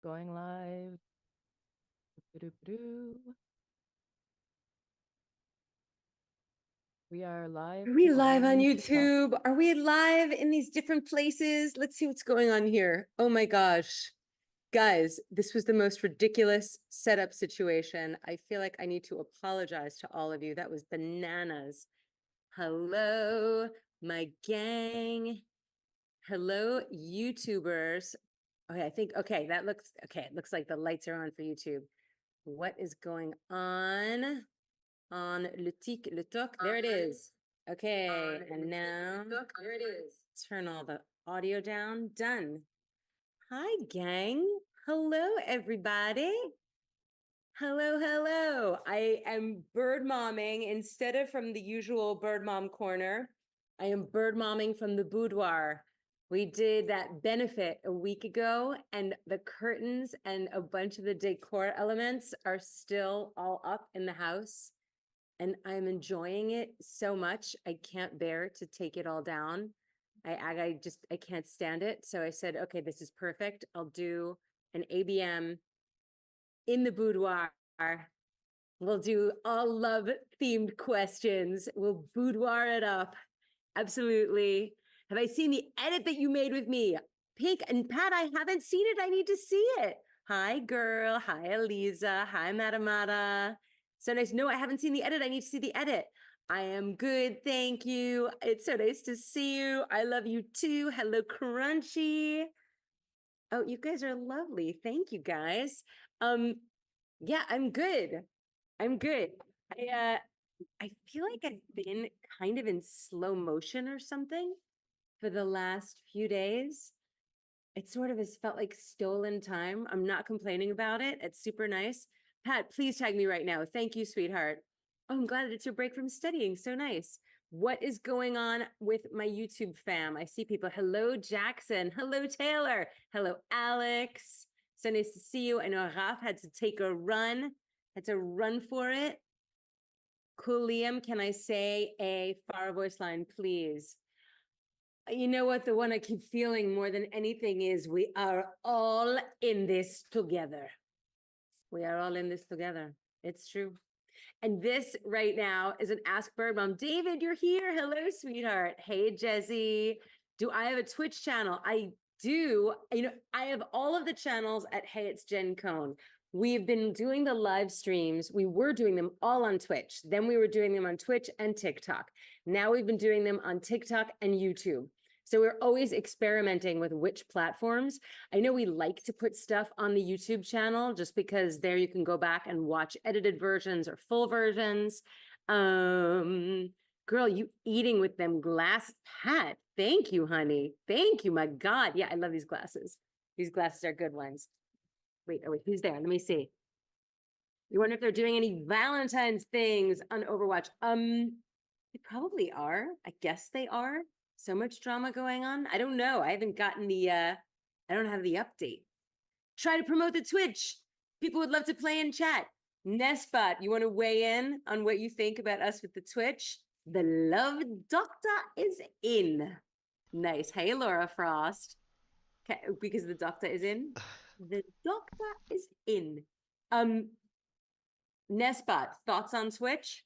Going live. Doo-doo-doo. We are live. Are we for live on TikTok. YouTube? Are we live in these different places? Let's see what's going on here. Oh my gosh. Guys, this was the most ridiculous setup situation. I feel like I need to apologize to all of you. That was bananas. Hello, my gang. Hello, YouTubers. Okay, that looks, okay, it looks like the lights are on for YouTube. What is going on le tic, le toc? There it is. Okay, and now there it is. Turn all the audio down. Done. Hi, gang. Hello, everybody. Hello, hello. I am bird momming instead of from the usual bird mom corner. I am bird momming from the boudoir. We did that benefit a week ago, and the curtains and a bunch of the decor elements are still all up in the house. And I'm enjoying it so much. I can't bear to take it all down. I can't stand it. So I said, okay, this is perfect. I'll do an ABM in the boudoir. We'll do all love themed questions. We'll boudoir it up. Absolutely. Have I seen the edit that you made with me? Pink and Pat, I haven't seen it. I need to see it. Hi, girl. Hi, Eliza. Hi, Matamata. So nice. No, I haven't seen the edit. I need to see the edit. I am good. Thank you. It's so nice to see you. I love you too. Hello, Crunchy. Oh, you guys are lovely. Thank you, guys. Yeah, I'm good. I'm good. I feel like I've been kind of in slow motion or something for the last few days. It sort of has felt like stolen time. I'm not complaining about it. It's super nice. Pat, please tag me right now. Thank you, sweetheart. Oh, I'm glad it's your break from studying. So nice. What is going on with my YouTube fam? I see people. Hello, Jackson. Hello, Taylor. Hello, Alex. So nice to see you. I know Raf had to take a run, had to run for it. Cool, Liam, can I say a far voice line, please? You know what? The one I keep feeling more than anything is we are all in this together. We are all in this together. It's true. And this right now is an Ask Bird Mom. David, you're here. Hello, sweetheart. Hey, Jesse. Do I have a Twitch channel? I do. You know, I have all of the channels at Hey, it's Jen Cohn. We've been doing the live streams. We were doing them all on Twitch. Then we were doing them on Twitch and TikTok. Now we've been doing them on TikTok and YouTube. So we're always experimenting with which platforms. I know we like to put stuff on the YouTube channel just because there you can go back and watch edited versions or full versions. Girl, you eating with them glass, Pat. Thank you, honey. Thank you. My God. Yeah, I love these glasses. These glasses are good ones. Wait, who's there? Let me see. You wonder if they're doing any Valentine's things on Overwatch. They probably are. I guess they are. So much drama going on. I don't know. I haven't gotten the, I don't have the update. Try to promote the Twitch. People would love to play in chat. Nespot, you want to weigh in on what you think about us with the Twitch? The love doctor is in. Nice. Hey, Laura Frost. Okay, because the doctor is in. The doctor is in. Nespot, thoughts on Twitch?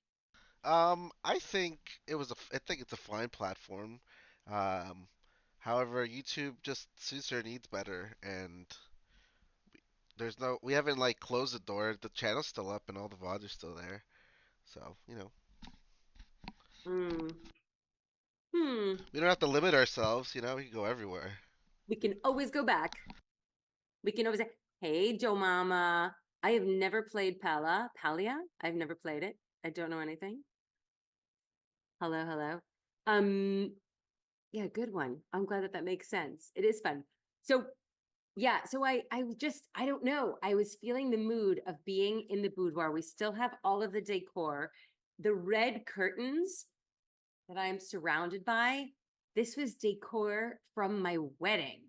I think I think it's a fine platform. Um, However, YouTube just suits our needs better, and we haven't like closed the door. The channel's still up, and all the VODs are still there. So, Hmm. we don't have to limit ourselves. We can go everywhere. We can always go back. We can always say, hey, Joe Mama. I have never played Palia. I've never played it. I don't know anything. Hello, hello. Yeah, good one. I'm glad that makes sense. It is fun. So yeah, so I don't know. I was feeling the mood of being in the boudoir. We still have all of the decor, the red curtains that I am surrounded by. This was decor from my wedding,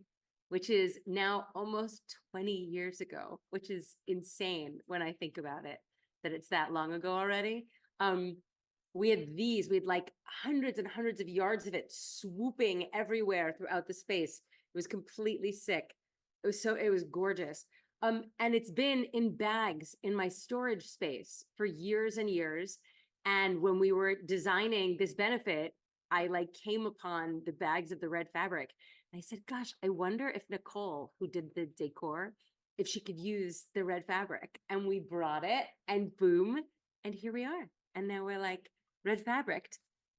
which is now almost 20 years ago, which is insane when I think about it, that it's that long ago already. We had like hundreds and hundreds of yards of it swooping everywhere throughout the space. It was completely sick. It was gorgeous. And it's been in bags in my storage space for years and years. And when we were designing this benefit, I like came upon the bags of the red fabric. And I said, gosh, I wonder if Nicole, who did the decor, if she could use the red fabric. And we brought it and boom, and here we are. And now we're like red fabric.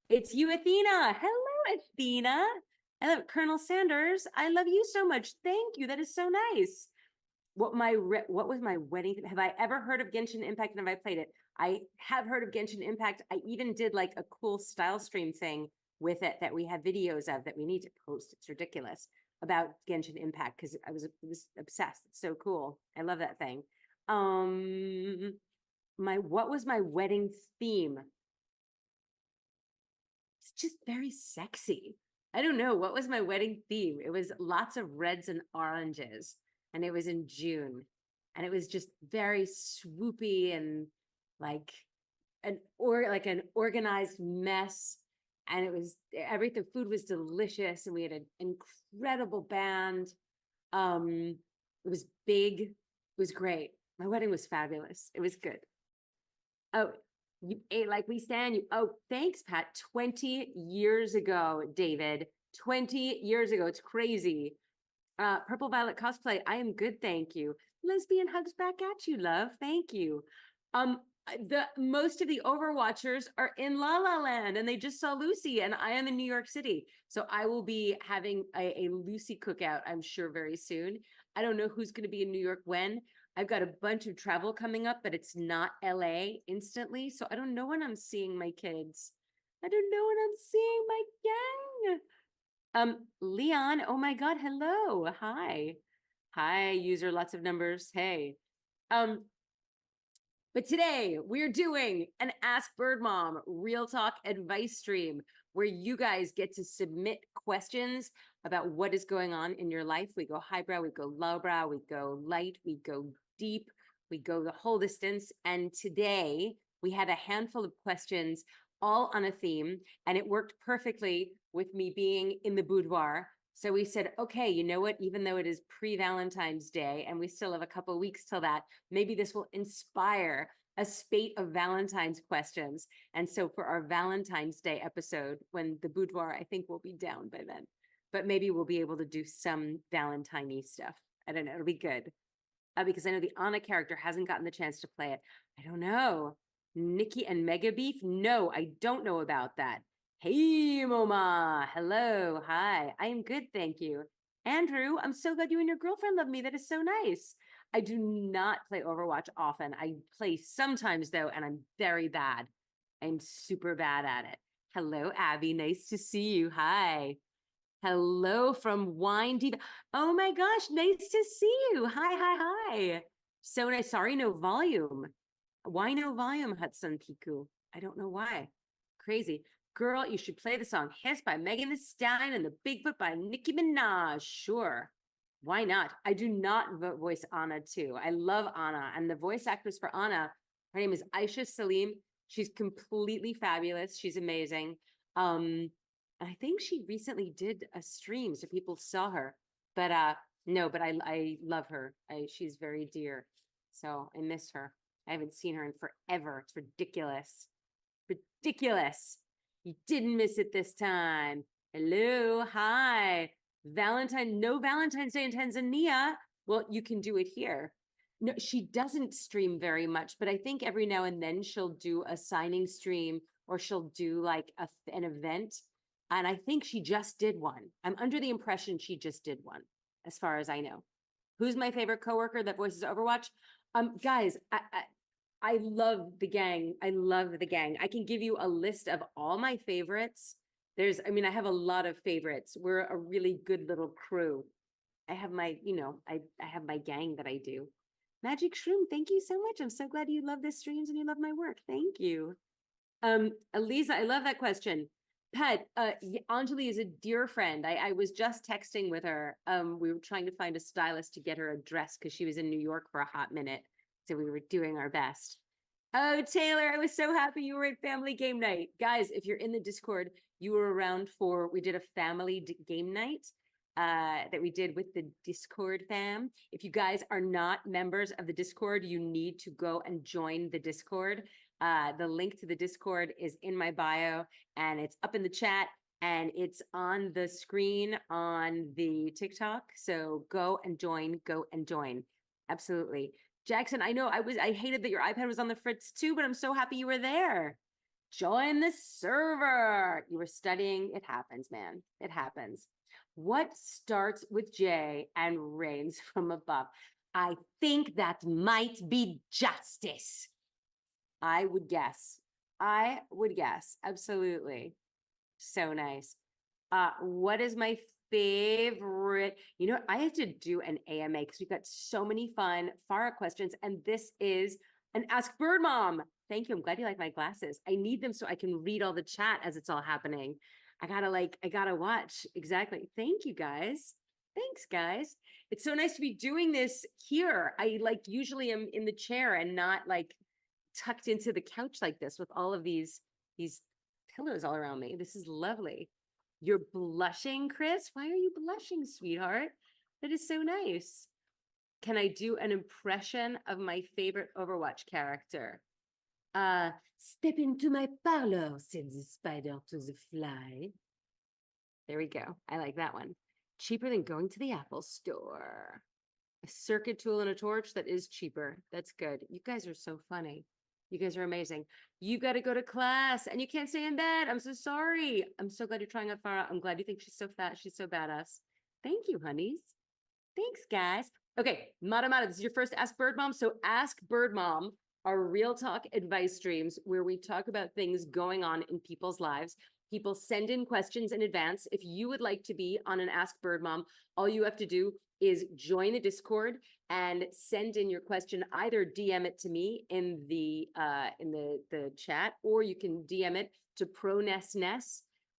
It's you, Athena. Hello, Athena. Hello, Colonel Sanders. I love you so much. Thank you. That is so nice. What was my wedding? Have I ever heard of Genshin Impact and have I played it? I have heard of Genshin Impact. I even did like a cool style stream thing with it that we have videos of that we need to post. It's ridiculous about Genshin Impact because I was obsessed. It's so cool. I love that thing. What was my wedding theme? It's just very sexy. I don't know. What was my wedding theme? It was lots of reds and oranges. And it was in June. And it was just very swoopy and like an organized mess. And it was everything, food was delicious. And we had an incredible band. It was big. It was great. My wedding was fabulous. It was good. Oh, you ate like we stand. Oh, thanks, Pat. 20 years ago, David. 20 years ago. It's crazy. Purple Violet cosplay. I am good, thank you. Lesbian hugs back at you, love. Thank you. The most of the Overwatchers are in La La Land, and they just saw Lucy, and I am in New York City, so I will be having a Lucy cookout, I'm sure, very soon. I don't know who's going to be in New York when. I've got a bunch of travel coming up, but it's not LA instantly, so I don't know when I'm seeing my kids. I don't know when I'm seeing my gang. Leon, oh my God, hello. Hi. Hi, user, lots of numbers. Hey. But today we're doing an Ask Bird Mom Real Talk advice stream where you guys get to submit questions about what is going on in your life. We go highbrow, we go lowbrow, we go light, we go deep, we go the whole distance. And today we had a handful of questions all on a theme, and it worked perfectly with me being in the boudoir. So we said, okay, you know what, even though it is pre-Valentine's Day and we still have a couple of weeks till that, maybe this will inspire a spate of Valentine's questions. And so for our Valentine's Day episode, when the boudoir, I think, will be down by then, but maybe we'll be able to do some Valentine-y stuff. I don't know, it'll be good. Because I know the Anna character hasn't gotten the chance to play it. I don't know. Nikki and Mega Beef? No, I don't know about that. Hey, Moma. Hello. Hi. I am good, thank you. Andrew, I'm so glad you and your girlfriend love me. That is so nice. I do not play Overwatch often. I play sometimes, though, and I'm very bad. I'm super bad at it. Hello, Abby. Nice to see you. Hi. Hello from Wine Diva. Oh my gosh, nice to see you. Hi, hi, hi. So nice. Sorry, no volume. Why no volume, Hudson Piku? I don't know why. Crazy. Girl, you should play the song Hiss by Megan Thee Stallion and the Bigfoot by Nicki Minaj. Sure. Why not? I do not voice Anna too. I love Anna. And the voice actress for Anna, her name is Aisha Salim. She's completely fabulous. She's amazing. I think she recently did a stream, so people saw her. But no, but I love her. She's very dear. So I miss her. I haven't seen her in forever. It's ridiculous. Ridiculous. You didn't miss it this time. Hello, hi. No Valentine's Day in Tanzania. Well, you can do it here. No, she doesn't stream very much, but I think every now and then she'll do a signing stream or she'll do like an event. And I think she just did one. I'm under the impression she just did one, as far as I know. Who's my favorite coworker that voices Overwatch? Guys, I love the gang. I love the gang. I can give you a list of all my favorites. I have a lot of favorites. We're a really good little crew. I have my, I have my gang that I do. Magic Shroom, thank you so much. I'm so glad you love the streams and you love my work. Thank you. Elisa, I love that question. Pat, Anjali is a dear friend. I was just texting with her. We were trying to find a stylist to get her a dress because she was in New York for a hot minute. So we were doing our best. Oh, Taylor, I was so happy you were at family game night. Guys, if you're in the Discord, you were around we did a family game night. that we did with the Discord fam. If you guys are not members of the Discord, you need to go and join the Discord. The link to the Discord is in my bio and it's up in the chat and it's on the screen on the TikTok. So go and join, go and join. Absolutely. Jackson, I know I hated that your iPad was on the fritz too, but I'm so happy you were there. Join the server. You were studying. It happens, man. It happens. What starts with J and reigns from above? I think that might be justice. I would guess. Absolutely. So nice. What is my favorite? You know, I have to do an AMA because we've got so many fun Farah questions, and this is an Ask Bird Mom. Thank you. I'm glad you like my glasses. I need them so I can read all the chat as it's all happening. I gotta watch. Exactly. Thank you, guys. Thanks, guys. It's so nice to be doing this here. I usually am in the chair and not tucked into the couch like this with all of these pillows all around me. This is lovely. You're blushing, Chris? Why are you blushing, sweetheart? That is so nice. Can I do an impression of my favorite Overwatch character? Step into my parlor, said the spider to the fly. There we go. I like that one. Cheaper than going to the Apple store. A circuit tool and a torch, that is cheaper. That's good. You guys are so funny. You guys are amazing. You got to go to class and you can't stay in bed. I'm so sorry. I'm so glad you're trying out Farah. I'm glad you think she's so fat. She's so badass. Thank you, honeys. Thanks, guys. Okay, Mata, this is your first Ask Bird Mom. So Ask Bird Mom are real talk advice streams where we talk about things going on in people's lives. People send in questions in advance. If you would like to be on an Ask Bird Mom, all you have to do is join the Discord and send in your question. Either DM it to me in the chat, or you can DM it to Pro Ness.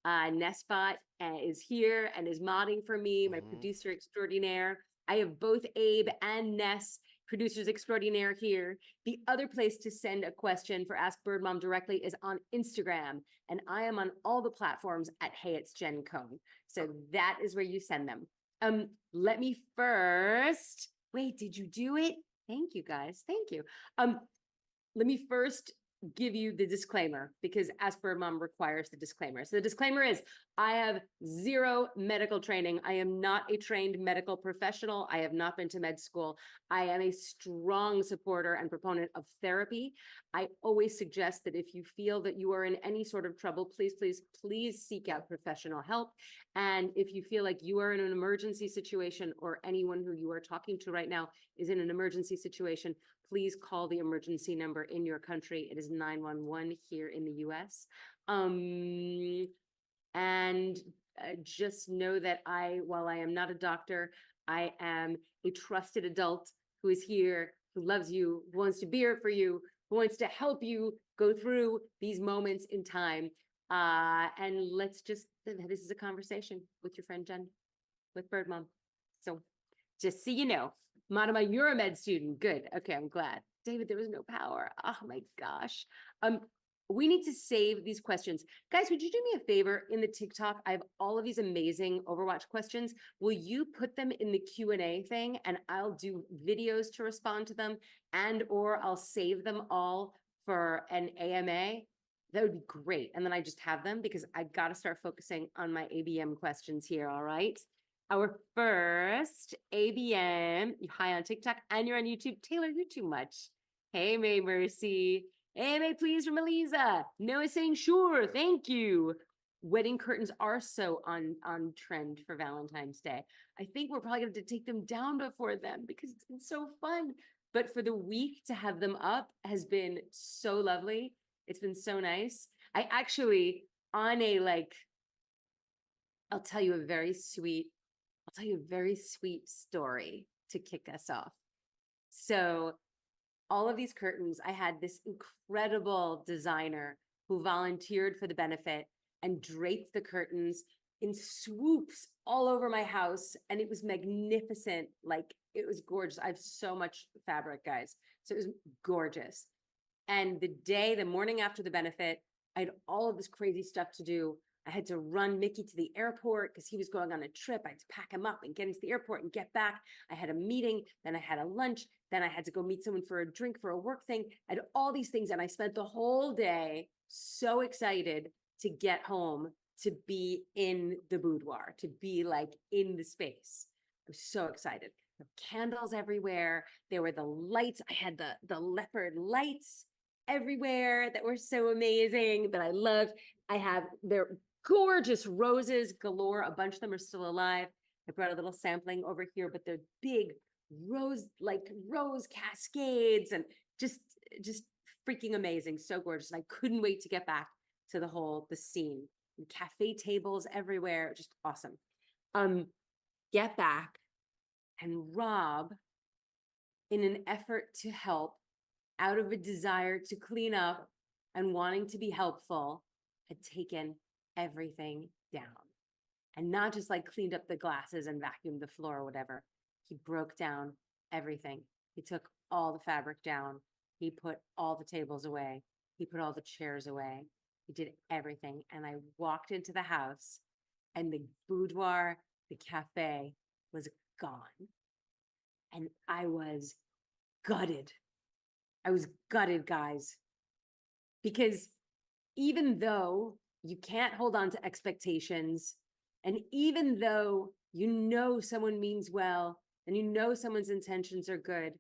Nessbot is here and is modding for me, my producer extraordinaire. I have both Abe and Ness, producers extraordinaire, here. The other place to send a question for Ask Bird Mom directly is on Instagram. And I am on all the platforms at Hey, it's Jen Cohn. So that is where you send them. Let me first, wait, did you do it? Thank you, guys. Thank you. Let me first give you the disclaimer because Ask Bird Mom requires the disclaimer. So the disclaimer is I have zero medical training. I am not a trained medical professional. I have not been to med school. I am a strong supporter and proponent of therapy. I always suggest that if you feel that you are in any sort of trouble, please, please, please seek out professional help. And if you feel like you are in an emergency situation or anyone who you are talking to right now is in an emergency situation, please call the emergency number in your country. It is 911 here in the US. Just know that while I am not a doctor, I am a trusted adult who is here, who loves you, who wants to be here for you, who wants to help you go through these moments in time. And this is a conversation with your friend Jen, with Bird Mom. So just so you know, Madama, you're a med student. Good. Okay, I'm glad. David, there was no power. Oh my gosh. We need to save these questions. Guys, would you do me a favor in the TikTok? I have all of these amazing Overwatch questions. Will you put them in the Q&A thing and I'll do videos to respond to them or I'll save them all for an AMA? That would be great. And then I just have them because I got to start focusing on my ABM questions here. All right. Our first ABM, hi on TikTok and you're on YouTube. Taylor, you're too much. Hey, May Mercy. AMA, please, from Eliza. Noah saying, sure, thank you. Wedding curtains are so on trend for Valentine's Day. I think we're probably going to take them down before then because it's been so fun. But for the week to have them up has been so lovely. It's been so nice. I actually, I'll tell you a very sweet story to kick us off. So all of these curtains, I had this incredible designer who volunteered for the benefit and draped the curtains in swoops all over my house. And it was magnificent. It was gorgeous. I have so much fabric, guys. So it was gorgeous. And the morning after the benefit, I had all of this crazy stuff to do. I had to run Mickey to the airport because he was going on a trip. I had to pack him up and get into the airport and get back. I had a meeting, then I had a lunch, then I had to go meet someone for a drink for a work thing. I had all these things, and I spent the whole day so excited to get home, to be in the boudoir, to be like in the space. I was so excited. There were candles everywhere. There were the lights. I had the leopard lights everywhere that were so amazing that I loved. I have their gorgeous roses galore. A bunch of them are still alive. I brought a little sampling over here, but they're big rose cascades and just freaking amazing. So gorgeous. And I couldn't wait to get back to the scene. And cafe tables everywhere. Just awesome. Get back, and Rob, in an effort to help, out of a desire to clean up and wanting to be helpful, had taken everything down. And not just like cleaned up the glasses and vacuumed the floor or whatever. He broke down everything. He took all the fabric down. He put all the tables away. He put all the chairs away. He did everything. And I walked into the house, and the boudoir, the cafe, was gone. And I was gutted. I was gutted, guys. Because even though you can't hold on to expectations, and even though you know someone means well, and you know someone's intentions are good,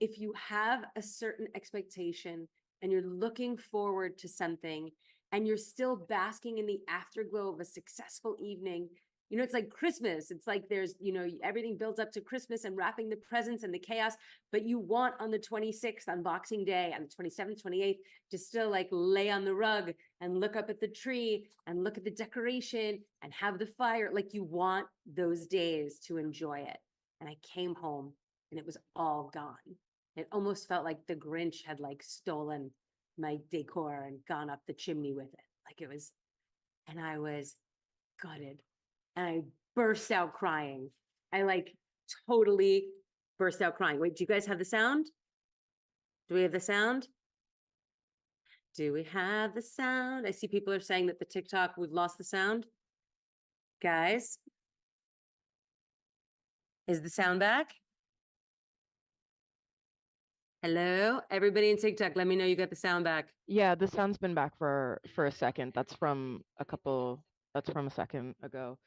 if you have a certain expectation and you're looking forward to something, and you're still basking in the afterglow of a successful evening, you know, it's like Christmas. It's like there's, you know, everything builds up to Christmas and wrapping the presents and the chaos, but you want on the 26th, on Boxing Day, on the 27th, 28th, to still like lay on the rug and look up at the tree and look at the decoration and have the fire. Like, you want those days to enjoy it. And I came home and it was all gone. It almost felt like the Grinch had like stolen my decor and gone up the chimney with it. Like it was, and I was gutted. And I burst out crying. I like totally burst out crying. Wait, do you guys have the sound? Do we have the sound? Do we have the sound? I see people are saying that the TikTok, we've lost the sound. Guys, is the sound back? Hello, everybody in TikTok, let me know you got the sound back. Yeah, the sound's been back for a second. That's from a second ago.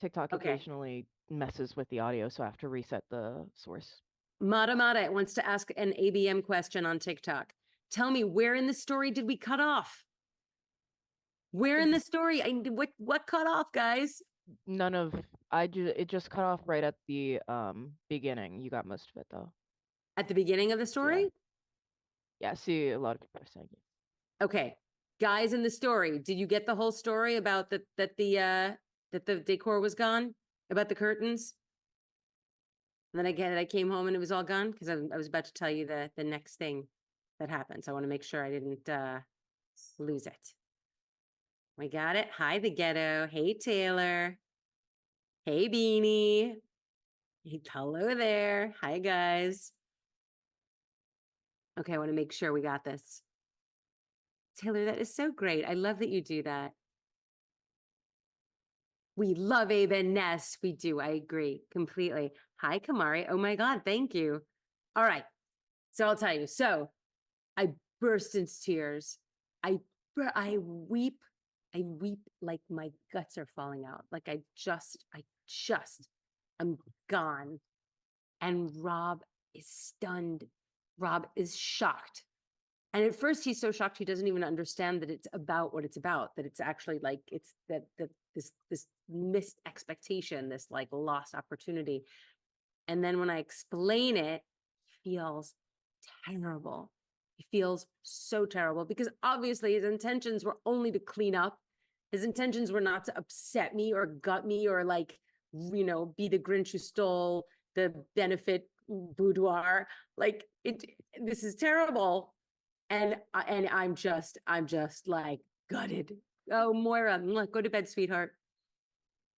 TikTok Okay. occasionally messes with the audio, so I have to reset the source. Mata wants to ask an ABM question on TikTok. Tell me, where in the story did we cut off? Where in the story? What cut off, guys? It just cut off right at the beginning. You got most of it though. At the beginning of the story? Yeah, see, a lot of people are saying it. Okay. Guys in the story, did you get the whole story about that the decor was gone? About the curtains? And then I came home and it was all gone? Because I was about to tell you the next thing that happened. So I want to make sure I didn't lose it. We got it. Hi, the ghetto. Hey, Taylor. Hey, Beanie. Hey, hello there. Hi, guys. Okay, I want to make sure we got this. Taylor, that is so great. I love that you do that. We love Abe and Ness. We do. I agree completely. Hi, Kamari. Oh my God, thank you. All right. So I'll tell you. So I burst into tears. I weep. I weep like my guts are falling out. Like I'm gone. And Rob is stunned. Rob is shocked. And at first he's so shocked, he doesn't even understand that it's about what it's about, that it's actually like, it's this missed expectation, this like lost opportunity. And then when I explain it, he feels terrible. He feels so terrible because obviously his intentions were only to clean up. His intentions were not to upset me or gut me or like, you know, be the Grinch who stole the benefit boudoir. Like this is terrible. And I'm just like gutted. Oh, Moira, go to bed, sweetheart.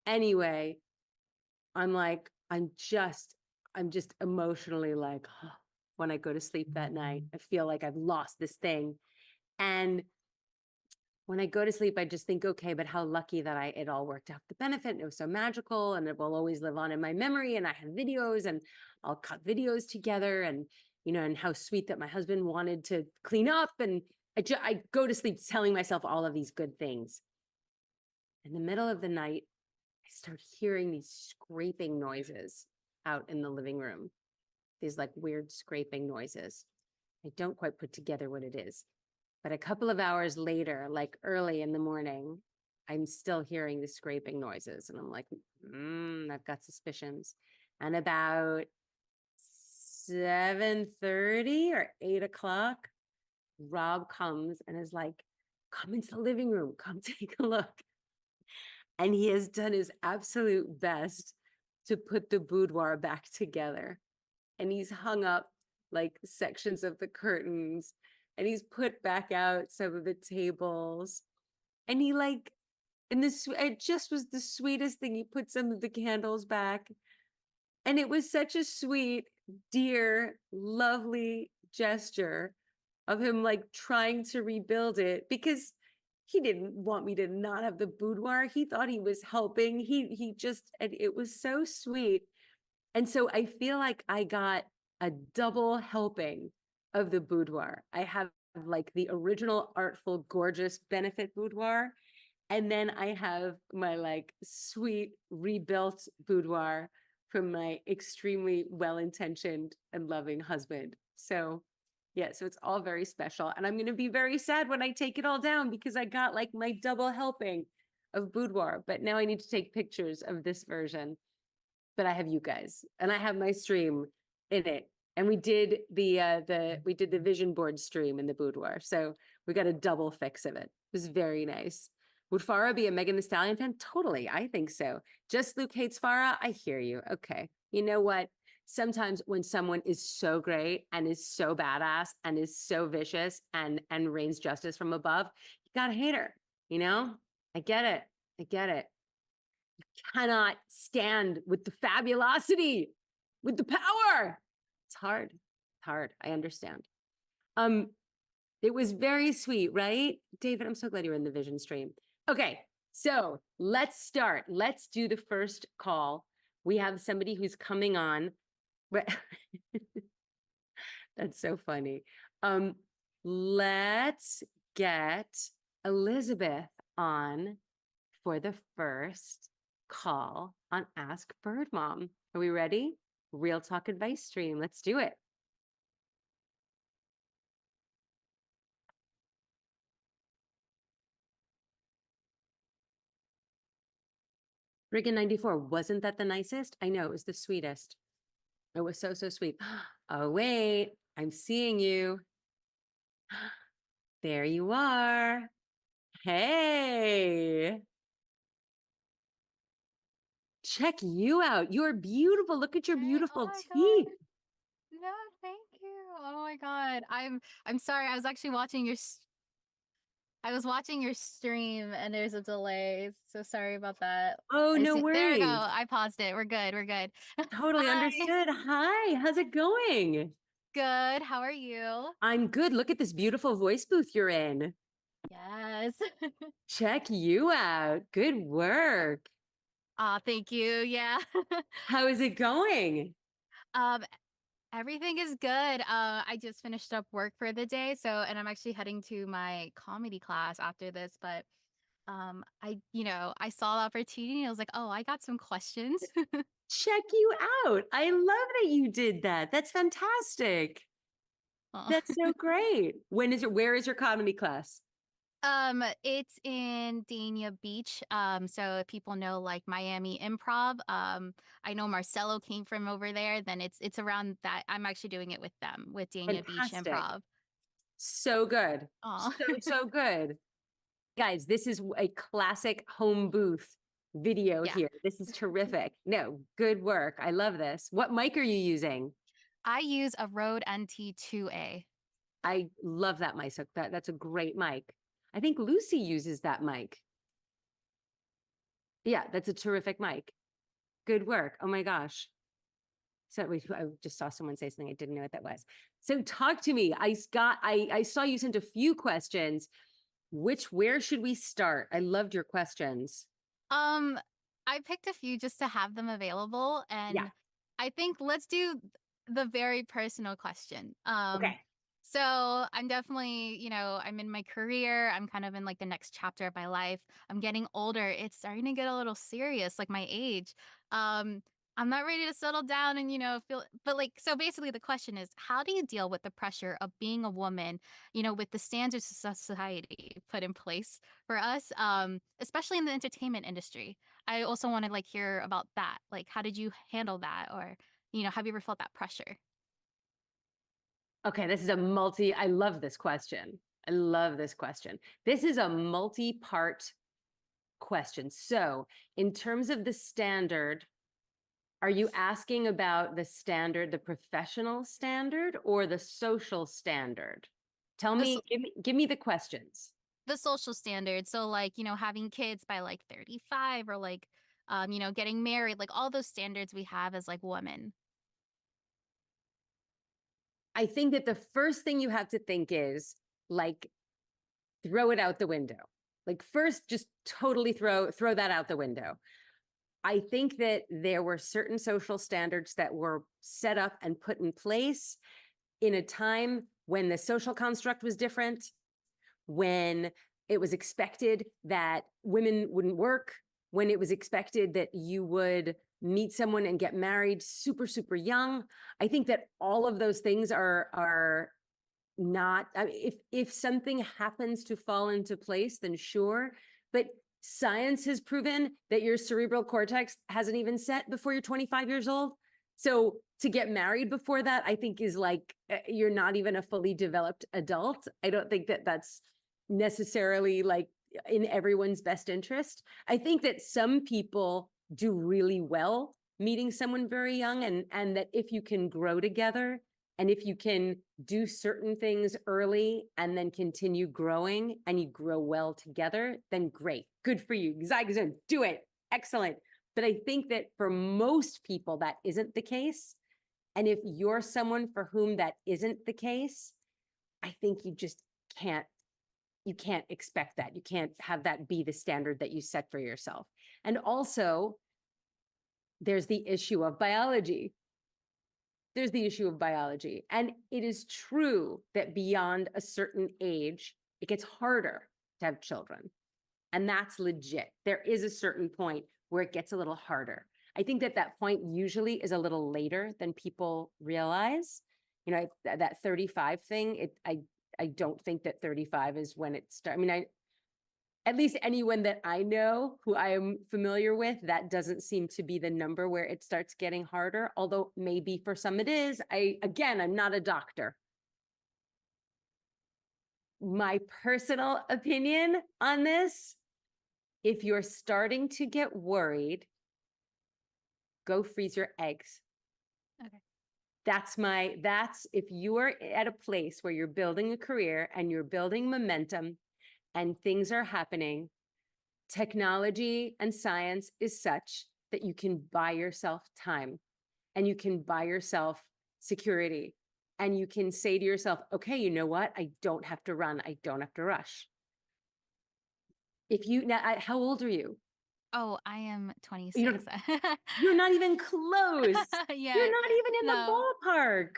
Anyway, I'm just emotionally like, oh, when I go to sleep that night, I feel like I've lost this thing. And when I go to sleep, I just think, okay, but how lucky that it all worked out, the benefit, and it was so magical, and it will always live on in my memory. And I have videos, and I'll cut videos together, and and how sweet that my husband wanted to clean up. And I go to sleep telling myself all of these good things. In the middle of the night, I start hearing these scraping noises out in the living room. These like weird scraping noises. I don't quite put together what it is. But a couple of hours later, like early in the morning, I'm still hearing the scraping noises. And I'm like, I've got suspicions. And about 7:30 or 8 o'clock, Rob comes and is like, come into the living room, come take a look. And he has done his absolute best to put the boudoir back together. And he's hung up like sections of the curtains, and he's put back out some of the tables. And he like, it just was the sweetest thing. He put some of the candles back. And it was such a sweet, dear, lovely gesture of him like trying to rebuild it, because he didn't want me to not have the boudoir. He thought he was helping. He just, and it was so sweet. And so I feel like I got a double helping of the boudoir. I have like the original artful, gorgeous benefit boudoir. And then I have my like sweet rebuilt boudoir from my extremely well-intentioned and loving husband. So yeah, so it's all very special. And I'm going to be very sad when I take it all down, because I got like my double helping of boudoir. But now I need to take pictures of this version. But I have you guys, and I have my stream in it. And we did the vision board stream in the boudoir. So we got a double fix of it. It was very nice. Would Farah be a Megan Thee Stallion fan? Totally. I think so. Just Luke hates Farah. I hear you. Okay. You know what? Sometimes when someone is so great and is so badass and is so vicious and reigns justice from above, you gotta hate her. I get it. I get it. You cannot stand with the fabulosity, with the power. It's hard. It's hard. I understand. It was very sweet, right? David, I'm so glad you were in the vision stream. Okay, so let's start. Let's do the first call. We have somebody who's coming on. That's so funny. Let's get Elizabeth on for the first call on Ask Bird Mom. Are we ready? Real Talk Advice Stream. Let's do it. Riggin 94, wasn't that the nicest? I know, it was the sweetest. It was so, so sweet. Oh, wait, I'm seeing you. There you are. Hey. Check you out. You're beautiful. Look at your beautiful teeth. No, thank you. Oh my God. I'm sorry. I was actually watching your stream and there's a delay. So sorry about that. Oh, no There we worries. go. I paused it. We're good. We're good. Totally Hi. understood. Hi, how's it going? Good. How are you? I'm good. Look at this beautiful voice booth you're in. Yes. Check you out. Good work. Thank you. Yeah. How is it going? Everything is good. I just finished up work for the day. And I'm actually heading to my comedy class after this, but I saw the opportunity. I was like, oh, I got some questions. Check you out. I love that you did that. That's fantastic. Oh. That's so great. Where is your comedy class? It's in Dania Beach. So if people know like Miami Improv, I know Marcelo came from over there. Then it's around that. I'm actually doing it with them, with Dania Beach Improv. So good. So good. Guys, this is a classic home booth video here. This is terrific. No, good work. I love this. What mic are you using? I use a Rode NT2A. I love that mic. So that's a great mic. I think Lucy uses that mic. Yeah, that's a terrific mic. Good work. Oh my gosh. So I just saw someone say something. I didn't know what that was. So talk to me. I saw you sent a few questions. Where should we start? I loved your questions. I picked a few just to have them available, and I think let's do the very personal question. Okay. So I'm definitely, I'm in my career. I'm kind of in like the next chapter of my life. I'm getting older. It's starting to get a little serious, like my age. I'm not ready to settle down and, feel, but like, so basically the question is, how do you deal with the pressure of being a woman, with the standards of society put in place for us, especially in the entertainment industry? I also want to like hear about that. Like, how did you handle that? Or, have you ever felt that pressure? Okay, this is I love this question. I love this question. This is a multi-part question. So in terms of the standard, are you asking about the standard, the professional standard, or the social standard? Tell The, me, give me the questions. the social standards. So like, having kids by like 35 or like, getting married, like all those standards we have as like women. I think that the first thing you have to think is like, throw it out the window. Like first, just totally throw that out the window. I think that there were certain social standards that were set up and put in place in a time when the social construct was different, when it was expected that women wouldn't work, when it was expected that you would meet someone and get married super, super young. I think that all of those things are not, I mean, if something happens to fall into place, then sure. But science has proven that your cerebral cortex hasn't even set before you're 25 years old. So to get married before that, I think is like, you're not even a fully developed adult. I don't think that that's necessarily like in everyone's best interest. I think that some people do really well meeting someone very young, and that if you can grow together and if you can do certain things early and then continue growing and you grow well together, then great. Good for you. Zygazone, do it. Excellent. But I think that for most people, that isn't the case. And if you're someone for whom that isn't the case, I think you just can't expect that. You can't have that be the standard that you set for yourself. And also, there's the issue of biology. There's the issue of biology. And it is true that beyond a certain age, it gets harder to have children. And that's legit. There is a certain point where it gets a little harder. I think that that point usually is a little later than people realize. You know, that 35 thing, I don't think that 35 is when it starts. I mean, at least anyone that I know who I am familiar with, that doesn't seem to be the number where it starts getting harder, although maybe for some it is. I'm not a doctor. My personal opinion on this, if you're starting to get worried, go freeze your eggs. Okay. That's if you are at a place where you're building a career and you're building momentum and things are happening, technology and science is such that you can buy yourself time and you can buy yourself security and you can say to yourself, okay, you know what? I don't have to run. I don't have to rush. How old are you? Oh, I am 26. You're not even close. Yeah. You're not even in No. the ballpark.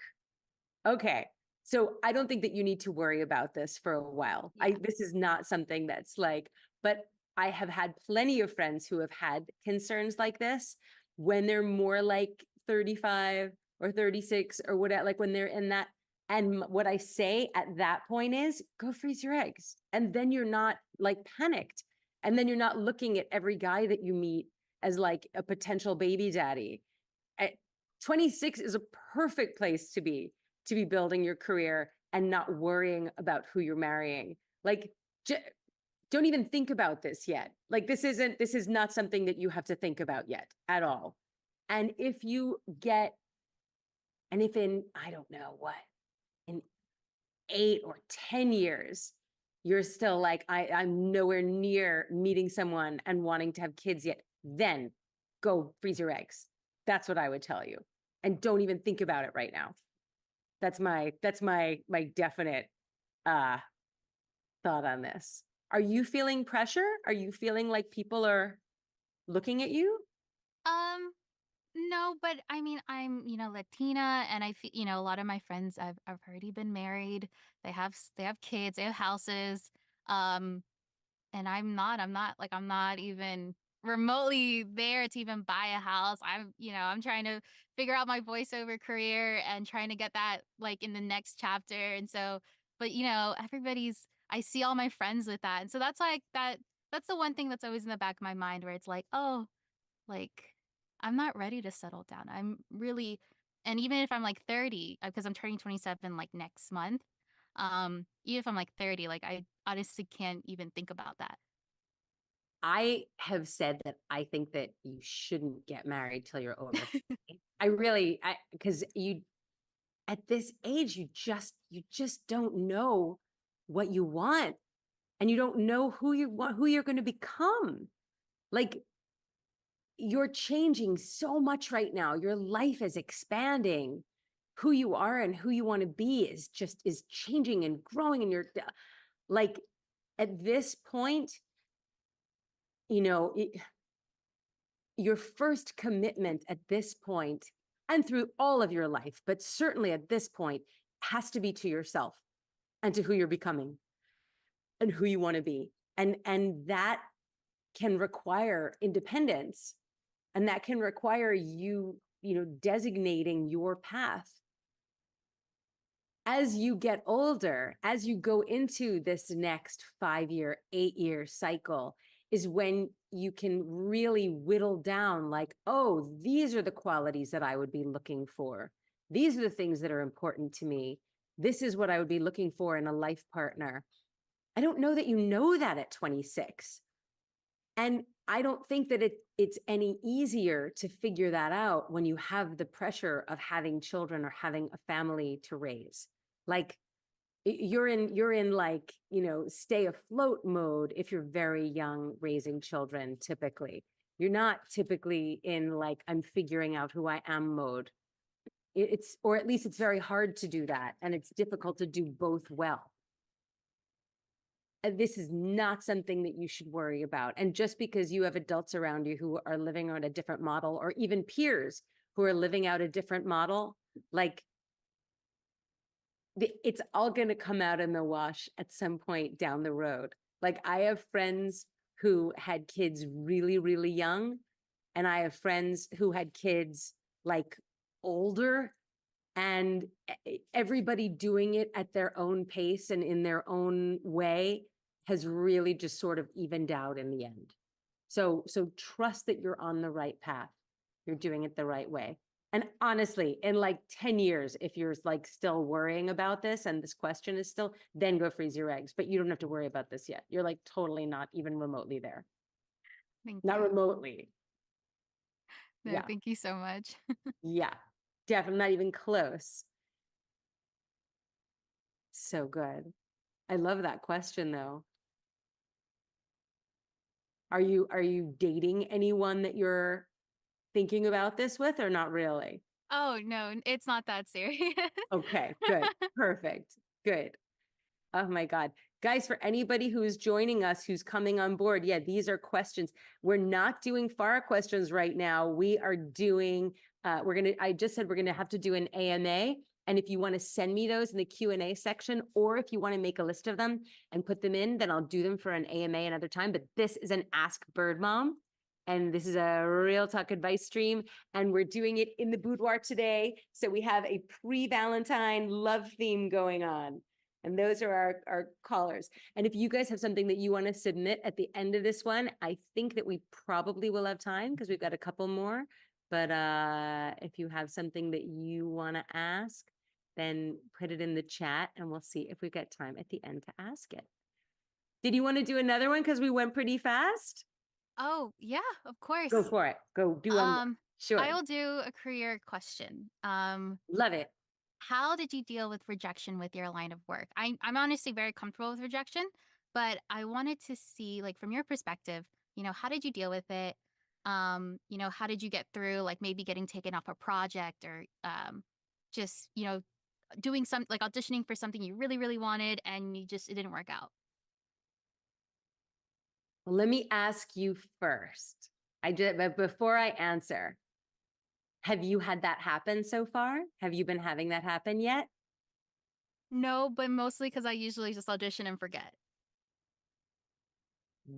Okay. So I don't think that you need to worry about this for a while. Yeah. This is not something that's like, but I have had plenty of friends who have had concerns like this when they're more like 35 or 36 or whatever, like when they're in that. And what I say at that point is go freeze your eggs. And then you're not like panicked. And then you're not looking at every guy that you meet as like a potential baby daddy. At 26 is a perfect place to be building your career and not worrying about who you're marrying. Like, don't even think about this yet. Like, this is not something that you have to think about yet at all. And if in, I don't know what, in 8 or 10 years, you're still like, I'm nowhere near meeting someone and wanting to have kids yet, then go freeze your eggs. That's what I would tell you. And don't even think about it right now. That's my definite thought on this. Are you feeling pressure? Are you feeling like people are looking at you? No, but I mean, I'm, Latina, and I feel, a lot of my friends I've already been married. They have kids, they have houses. Um, and I'm not even remotely there to even buy a house. I'm trying to figure out my voiceover career and trying to get that like in the next chapter. And so, but I see all my friends with that. And so that's the one thing that's always in the back of my mind where it's like, oh, like I'm not ready to settle down. And even if I'm like 30, because I'm turning 27 like next month, even if I'm like 30, like I honestly can't even think about that. I have said that I think that you shouldn't get married till you're over 50. Because at this age, you just don't know what you want, and you don't know who you're going to become. Like, you're changing so much right now. Your life is expanding. Who you are and who you want to be is changing and growing. And you're like, at this point, your first commitment at this point, and through all of your life, but certainly at this point, has to be to yourself and to who you're becoming and who you want to be. And that can require independence, and that can require designating your path. As you get older, as you go into this next 5-year, 8-year cycle, is when you can really whittle down, like, oh, these are the qualities that I would be looking for. These are the things that are important to me. This is what I would be looking for in a life partner. I don't know that you know that at 26. And I don't think that it's any easier to figure that out when you have the pressure of having children or having a family to raise. Like, you're in like, stay afloat mode if you're very young raising children. Typically, you're not typically in like, I'm figuring out who I am mode. Or at least it's very hard to do that, and it's difficult to do both well. This is not something that you should worry about. And just because you have adults around you who are living on a different model, or even peers who are living out a different model, like, it's all going to come out in the wash at some point down the road. Like, I have friends who had kids really, really young, and I have friends who had kids like older, and everybody doing it at their own pace and in their own way has really just sort of evened out in the end. So trust that you're on the right path. You're doing it the right way. And honestly, in like 10 years, if you're like still worrying about this and this question is still, then go freeze your eggs. But you don't have to worry about this yet. You're like totally not even remotely there. Not you. remotely. No, Yeah. thank you so much. Yeah, definitely not even close. So good. I love that question though. Are you dating anyone that you're thinking about this with, or not really? Oh, no, it's not that serious. Okay, good. Perfect. Good. Oh my God. Guys, for anybody who's joining us, who's coming on board, yeah, these are questions. We're not doing FARA questions right now. We are doing, I just said we're gonna have to do an AMA. And if you want to send me those in the Q&A section, or if you want to make a list of them and put them in, then I'll do them for an AMA another time. But this is an Ask Bird Mom, and this is a real talk advice stream, and we're doing it in the boudoir today. So we have a pre-Valentine love theme going on. And those are our callers. And if you guys have something that you want to submit at the end of this one, I think that we probably will have time because we've got a couple more. But if you have something that you want to ask, then put it in the chat and we'll see if we've got time at the end to ask it. Did you want to do another one? Because we went pretty fast. Oh, yeah, of course. Go for it. Go do one more. Sure. I'll do a career question. Love it. How did you deal with rejection with your line of work? I'm honestly very comfortable with rejection, but I wanted to see, like, from your perspective, how did you deal with it? How did you get through, like, maybe getting taken off a project, or just, doing like auditioning for something you really, really wanted and it didn't work out? Well, let me ask you first. But before I answer, have you had that happen so far? Have you been having that happen yet? No, but mostly because I usually just audition and forget.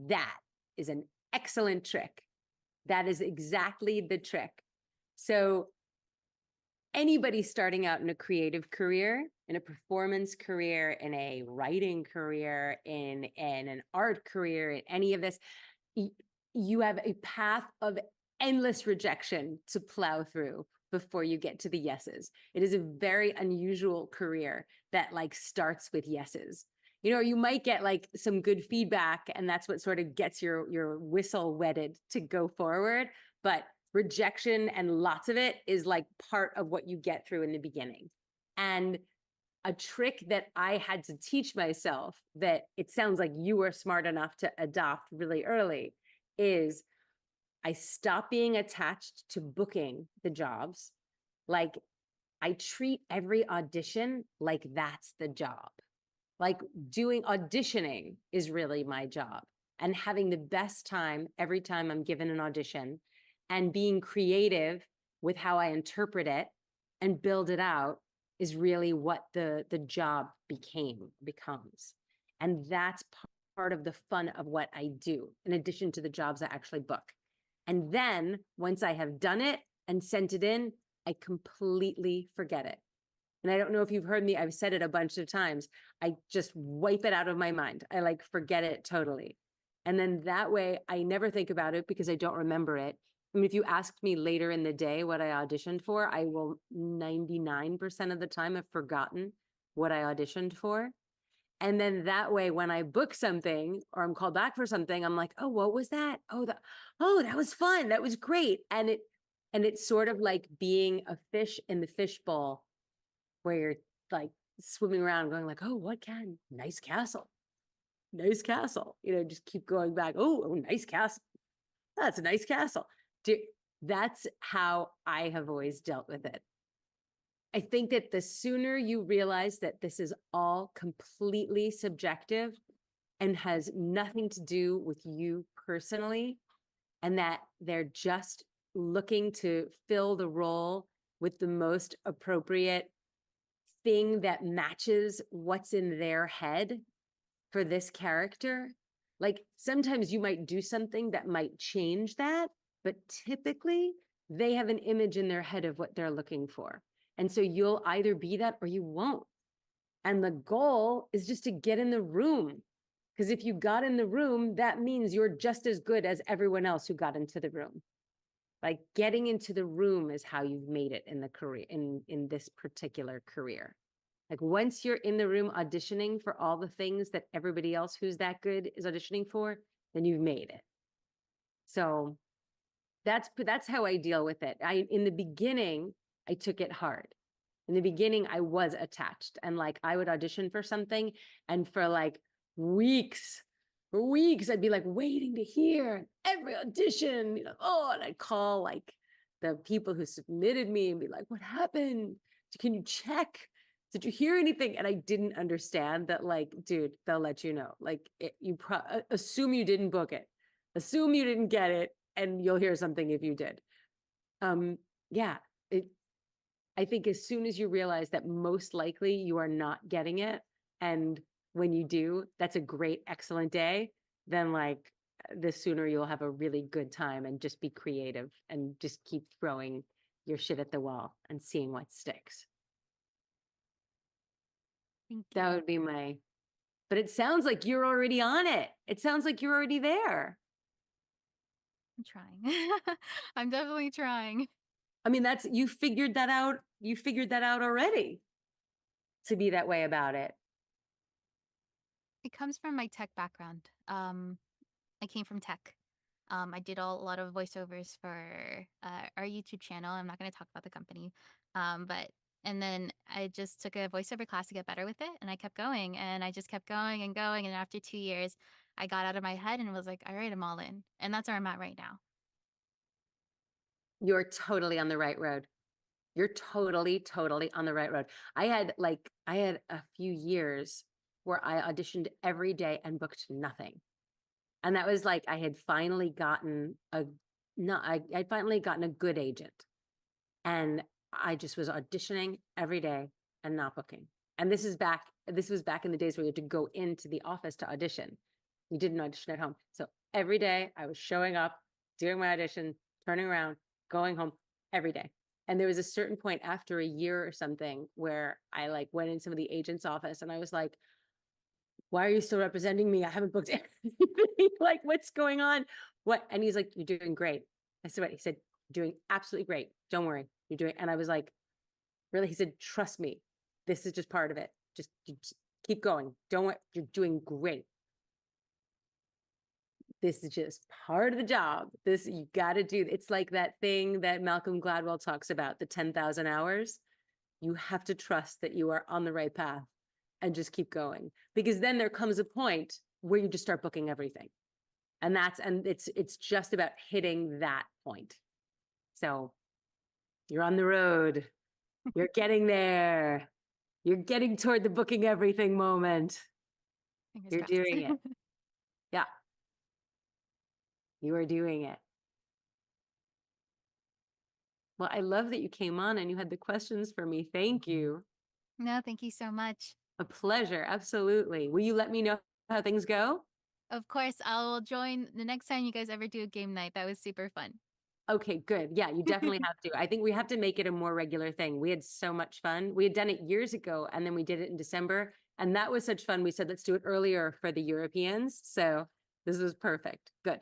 That is an excellent trick. That is exactly the trick. So anybody starting out in a creative career, in a performance career, in a writing career, in an art career, in any of this, you have a path of endless rejection to plow through before you get to the yeses. It is a very unusual career that like starts with yeses. You know, you might get like some good feedback and that's what sort of gets your whistle wetted to go forward. But rejection and lots of it is like part of what you get through in the beginning. And a trick that I had to teach myself that it sounds like you were smart enough to adopt really early is I stopped being attached to booking the jobs. Like I treat every audition like that's the job. Like doing auditioning is really my job, and having the best time every time I'm given an audition and being creative with how I interpret it and build it out is really what the job becomes. And that's part of the fun of what I do, in addition to the jobs I actually book. And then once I have done it and sent it in, I completely forget it. And I don't know if you've heard me, I've said it a bunch of times. I just wipe it out of my mind. I like forget it totally. And then that way I never think about it because I don't remember it. I mean, if you asked me later in the day what I auditioned for, I will 99% of the time have forgotten what I auditioned for. And then that way, when I book something or I'm called back for something, I'm like, oh, what was that? Oh, that was fun. That was great. And it's sort of like being a fish in the fishbowl where you're like swimming around going like, oh, nice castle, you know, just keep going back. Oh, nice castle. That's a nice castle. That's how I have always dealt with it. I think that the sooner you realize that this is all completely subjective and has nothing to do with you personally, and that they're just looking to fill the role with the most appropriate thing that matches what's in their head for this character. Like sometimes you might do something that might change that, but typically they have an image in their head of what they're looking for. And so you'll either be that or you won't. And the goal is just to get in the room. Because if you got in the room, that means you're just as good as everyone else who got into the room. Like getting into the room is how you've made it in the career, in this particular career. Like once you're in the room auditioning for all the things that everybody else who's that good is auditioning for, then you've made it. So that's how I deal with it. In the beginning, I took it hard. In the beginning, I was attached, and like I would audition for something, and for like weeks, I'd be like waiting to hear every audition, you know, and I'd call like the people who submitted me and be like, what happened? Can you check? Did you hear anything? And I didn't understand that, like, dude, they'll let you know. Like, assume you didn't book it, assume you didn't get it, and you'll hear something if you did. Yeah, I think as soon as you realize that most likely you are not getting it, and when you do, that's a great, excellent day, then like the sooner you'll have a really good time and just be creative and just keep throwing your shit at the wall and seeing what sticks. Thank you. That would be but it sounds like you're already on it. It sounds like you're already there. I'm trying. I'm definitely trying. I mean, you figured that out. You figured that out already to be that way about it. It comes from my tech background. I came from tech. I did a lot of voiceovers for our YouTube channel. I'm not going to talk about the company, and then I just took a voiceover class to get better with it, and I kept going, and I just kept going and going, and after 2 years, I got out of my head and was like, all right, I'm all in, and that's where I'm at right now. You're totally on the right road. You're totally, totally on the right road. I had a few years where I auditioned every day and booked nothing. And that was like, I had finally gotten I'd finally gotten a good agent. And I just was auditioning every day and not booking. And this was back in the days where you had to go into the office to audition. You didn't audition at home. So every day I was showing up, doing my audition, turning around, going home every day. And there was a certain point after a year or something where I like went in some of the agent's office and I was like, why are you still representing me? I haven't booked anything. Like, what's going on? What? And he's like, you're doing great. I said, what? He said, you're doing absolutely great. Don't worry. You're doing, and I was like, really? He said, trust me. This is just part of it. Just keep going. Don't worry. You're doing great. This is just part of the job. This, you got to do. It's like that thing that Malcolm Gladwell talks about, the 10,000 hours. You have to trust that you are on the right path and just keep going, because then there comes a point where you just start booking everything. And it's just about hitting that point. So you're on the road, you're getting there, you're getting toward the booking everything moment. Fingers You're crossed. doing it. Yeah. You are doing it. Well, I love that you came on and you had the questions for me. Thank you. No, thank you so much. A pleasure. Absolutely. Will you let me know how things go? Of course, I'll join the next time you guys ever do a game night. That was super fun. Okay, good. Yeah, you definitely have to. I think we have to make it a more regular thing. We had so much fun. We had done it years ago and then we did it in December. And that was such fun. We said, let's do it earlier for the Europeans. So this was perfect. Good.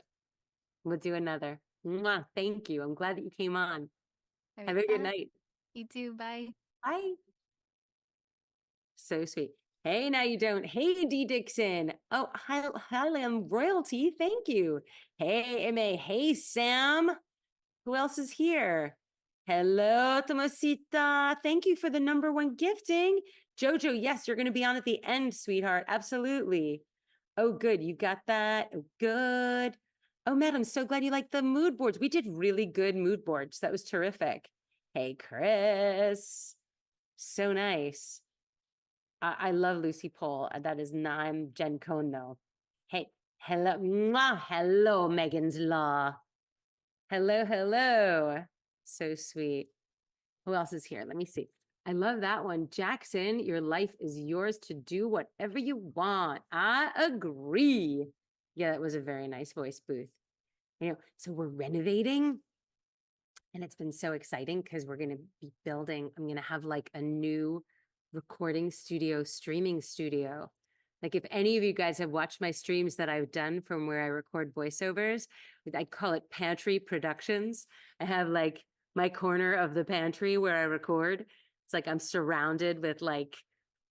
We'll do another. Mwah, thank you. I'm glad that you came on. All Have right, a good bye. night. You too. Bye. Bye. So sweet. Hey, now you don't. Hey, D. Dixon. Oh, Highland Royalty. Thank you. Hey, M.A. Hey, Sam. Who else is here? Hello, Tomasita. Thank you for the #1 gifting. Jojo, yes, you're going to be on at the end, sweetheart. Absolutely. Oh, good. You got that. Oh, good. Oh, madam, so glad you like the mood boards. We did really good mood boards. That was terrific. Hey, Chris. So nice. I love Lucy Pohl. That is not, I'm Jen Cohn, though. Hey, hello. Mwah, hello, Megan's Law. Hello, hello. So sweet. Who else is here? Let me see. I love that one. Jackson, your life is yours to do whatever you want. I agree. Yeah, that was a very nice voice booth. So we're renovating. And it's been so exciting because we're going to be building, I'm going to have like a new recording studio, streaming studio. Like if any of you guys have watched my streams that I've done from where I record voiceovers, I call it Pantry Productions. I have like my corner of the pantry where I record. It's like I'm surrounded with like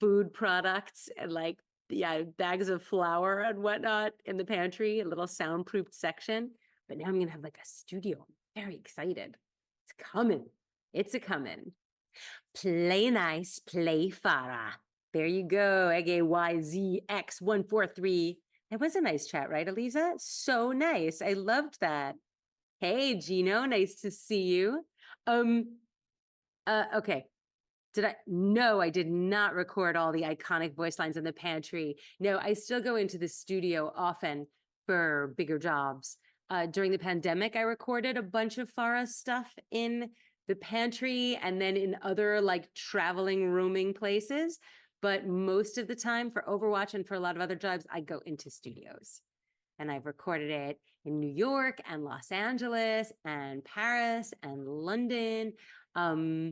food products and like, yeah, bags of flour and whatnot in the pantry, a little soundproofed section. But now I'm going to have like a studio. I'm very excited. It's coming. It's a coming. Play nice, play Farah. There you go. AGYZX143. That was a nice chat, right, Eliza? So nice. I loved that. Hey, Gino, nice to see you. Okay. No, I did not record all the iconic voice lines in the pantry. No, I still go into the studio often for bigger jobs. During the pandemic, I recorded a bunch of Farah stuff in the pantry and then in other like traveling, rooming places. But most of the time for Overwatch and for a lot of other jobs, I go into studios. And I've recorded it in New York and Los Angeles and Paris and London. I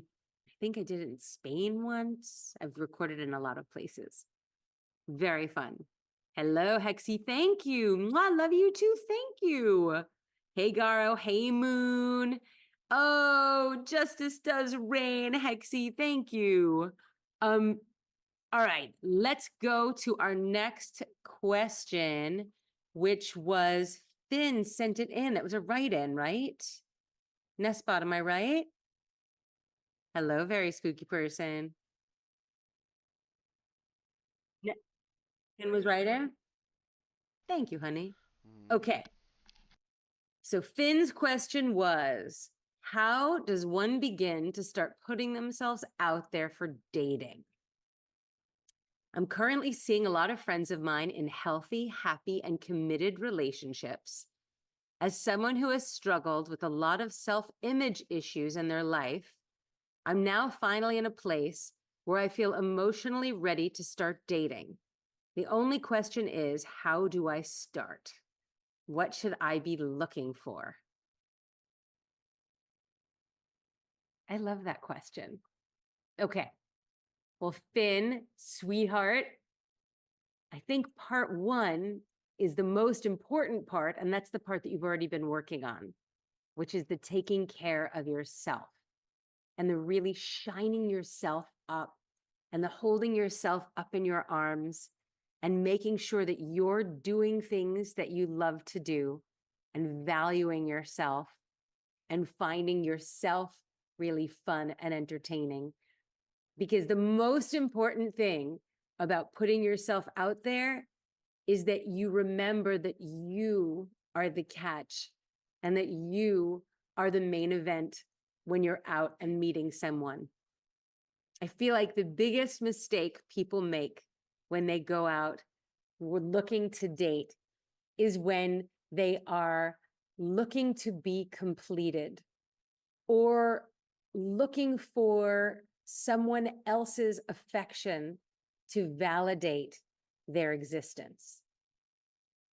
think I did it in Spain once. I've recorded in a lot of places. Very fun. Hello, Hexy. Thank you. I love you too. Thank you. Hey, Garo. Hey, Moon. Oh, justice does reign, Hexy. Thank you. All right, let's go to our next question, which was Finn sent it in. That was a write-in, right? Nespot, am I right? Hello, very spooky person. Finn was write-in? Thank you, honey. Okay. So Finn's question was, how does one begin to start putting themselves out there for dating? I'm currently seeing a lot of friends of mine in healthy, happy, and committed relationships. As someone who has struggled with a lot of self-image issues in their life, I'm now finally in a place where I feel emotionally ready to start dating. The only question is, how do I start? What should I be looking for? I love that question. Okay. Well, Finn, sweetheart, I think part one is the most important part, and that's the part that you've already been working on, which is the taking care of yourself and the really shining yourself up and the holding yourself up in your arms and making sure that you're doing things that you love to do and valuing yourself and finding yourself really fun and entertaining. Because the most important thing about putting yourself out there is that you remember that you are the catch and that you are the main event when you're out and meeting someone. I feel like the biggest mistake people make when they go out looking to date is when they are looking to be completed or looking for someone else's affection to validate their existence.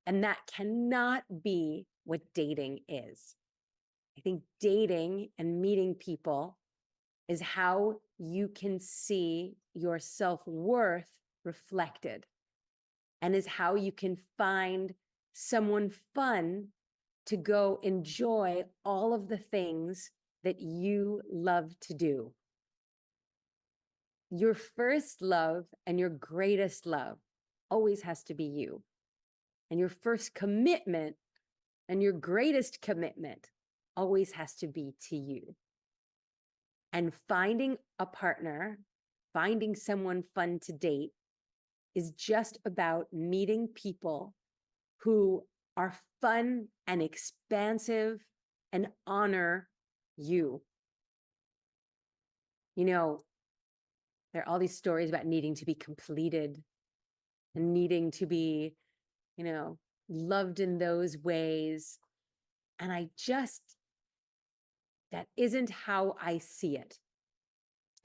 And that cannot be what dating is. I think dating and meeting people is how you can see your self-worth reflected and is how you can find someone fun to go enjoy all of the things that you love to do. Your first love and your greatest love always has to be you. And your first commitment and your greatest commitment always has to be to you. And finding a partner, finding someone fun to date is just about meeting people who are fun and expansive and honor you. You know, there are all these stories about needing to be completed and needing to be, you know, loved in those ways. And that isn't how I see it.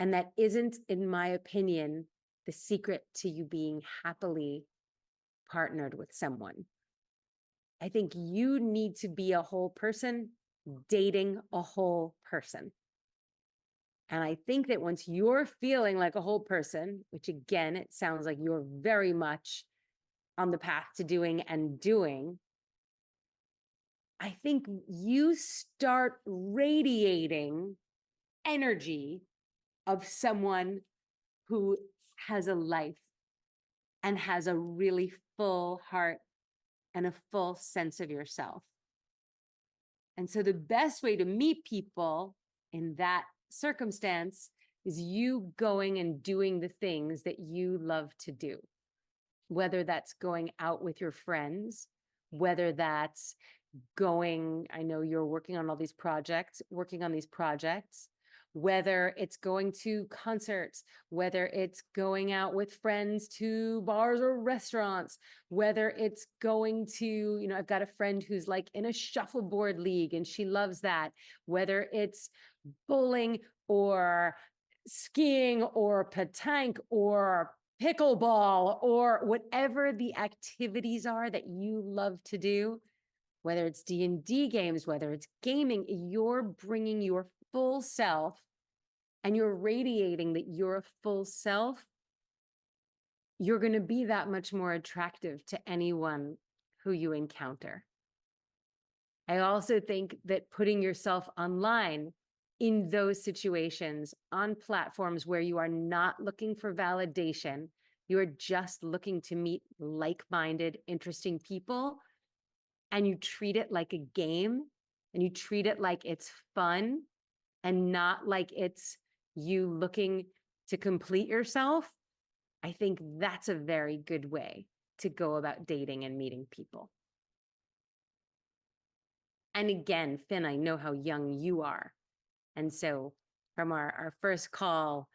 And that isn't, in my opinion, the secret to you being happily partnered with someone. I think you need to be a whole person dating a whole person. And I think that once you're feeling like a whole person, which again, it sounds like you're very much on the path to doing, I think you start radiating energy of someone who has a life and has a really full heart and a full sense of yourself. And so the best way to meet people in that circumstance is you going and doing the things that you love to do, whether that's going out with your friends, whether that's going, I know you're working on these projects, whether it's going to concerts, whether it's going out with friends to bars or restaurants, whether it's going to, you know, I've got a friend who's like in a shuffleboard league and she loves that, whether it's bowling or skiing or petanque or pickleball or whatever the activities are that you love to do, whether it's D&D games, whether it's gaming, you're bringing your full self and you're radiating that you're a full self, you're going to be that much more attractive to anyone who you encounter. I also think that putting yourself online in those situations on platforms where you are not looking for validation, you are just looking to meet like-minded, interesting people, and you treat it like a game and you treat it like it's fun and not like it's you looking to complete yourself, I think that's a very good way to go about dating and meeting people. And again, Finn, I know how young you are. And so from our first call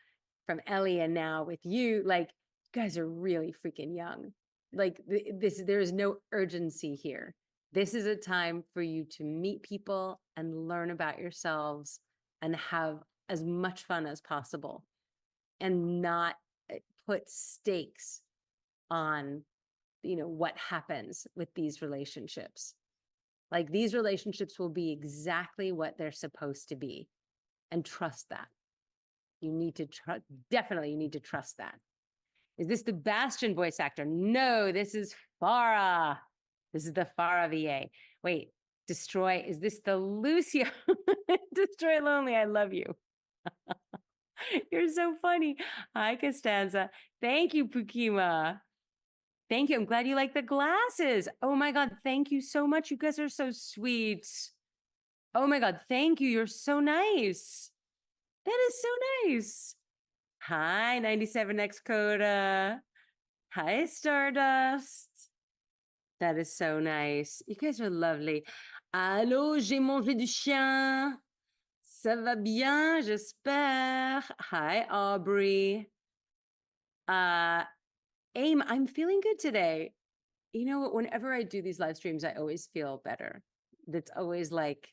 from Ellie and now with you, like guys are really freaking young. Like there is no urgency here. This is a time for you to meet people and learn about yourselves and have as much fun as possible and not put stakes on, what happens with these relationships. Like these relationships will be exactly what they're supposed to be, and trust that. You need to definitely you need to trust that. Is this the Bastion voice actor? No, this is Farah. This is the Farah VA. Wait, Destroy, is this the Lucio? Destroy Lonely, I love you. You're so funny. Hi, Costanza. Thank you, Pukima. Thank you. I'm glad you like the glasses. Oh my God, thank you so much. You guys are so sweet. Oh my God, thank you. You're so nice. That is so nice. Hi, 97X Coda. Hi, Stardust. That is so nice. You guys are lovely. Allô, j'ai mangé du chien. Ça va bien, j'espère. Hi, Aubrey. Aim, I'm feeling good today. You know what? Whenever I do these live streams, I always feel better. That's always like,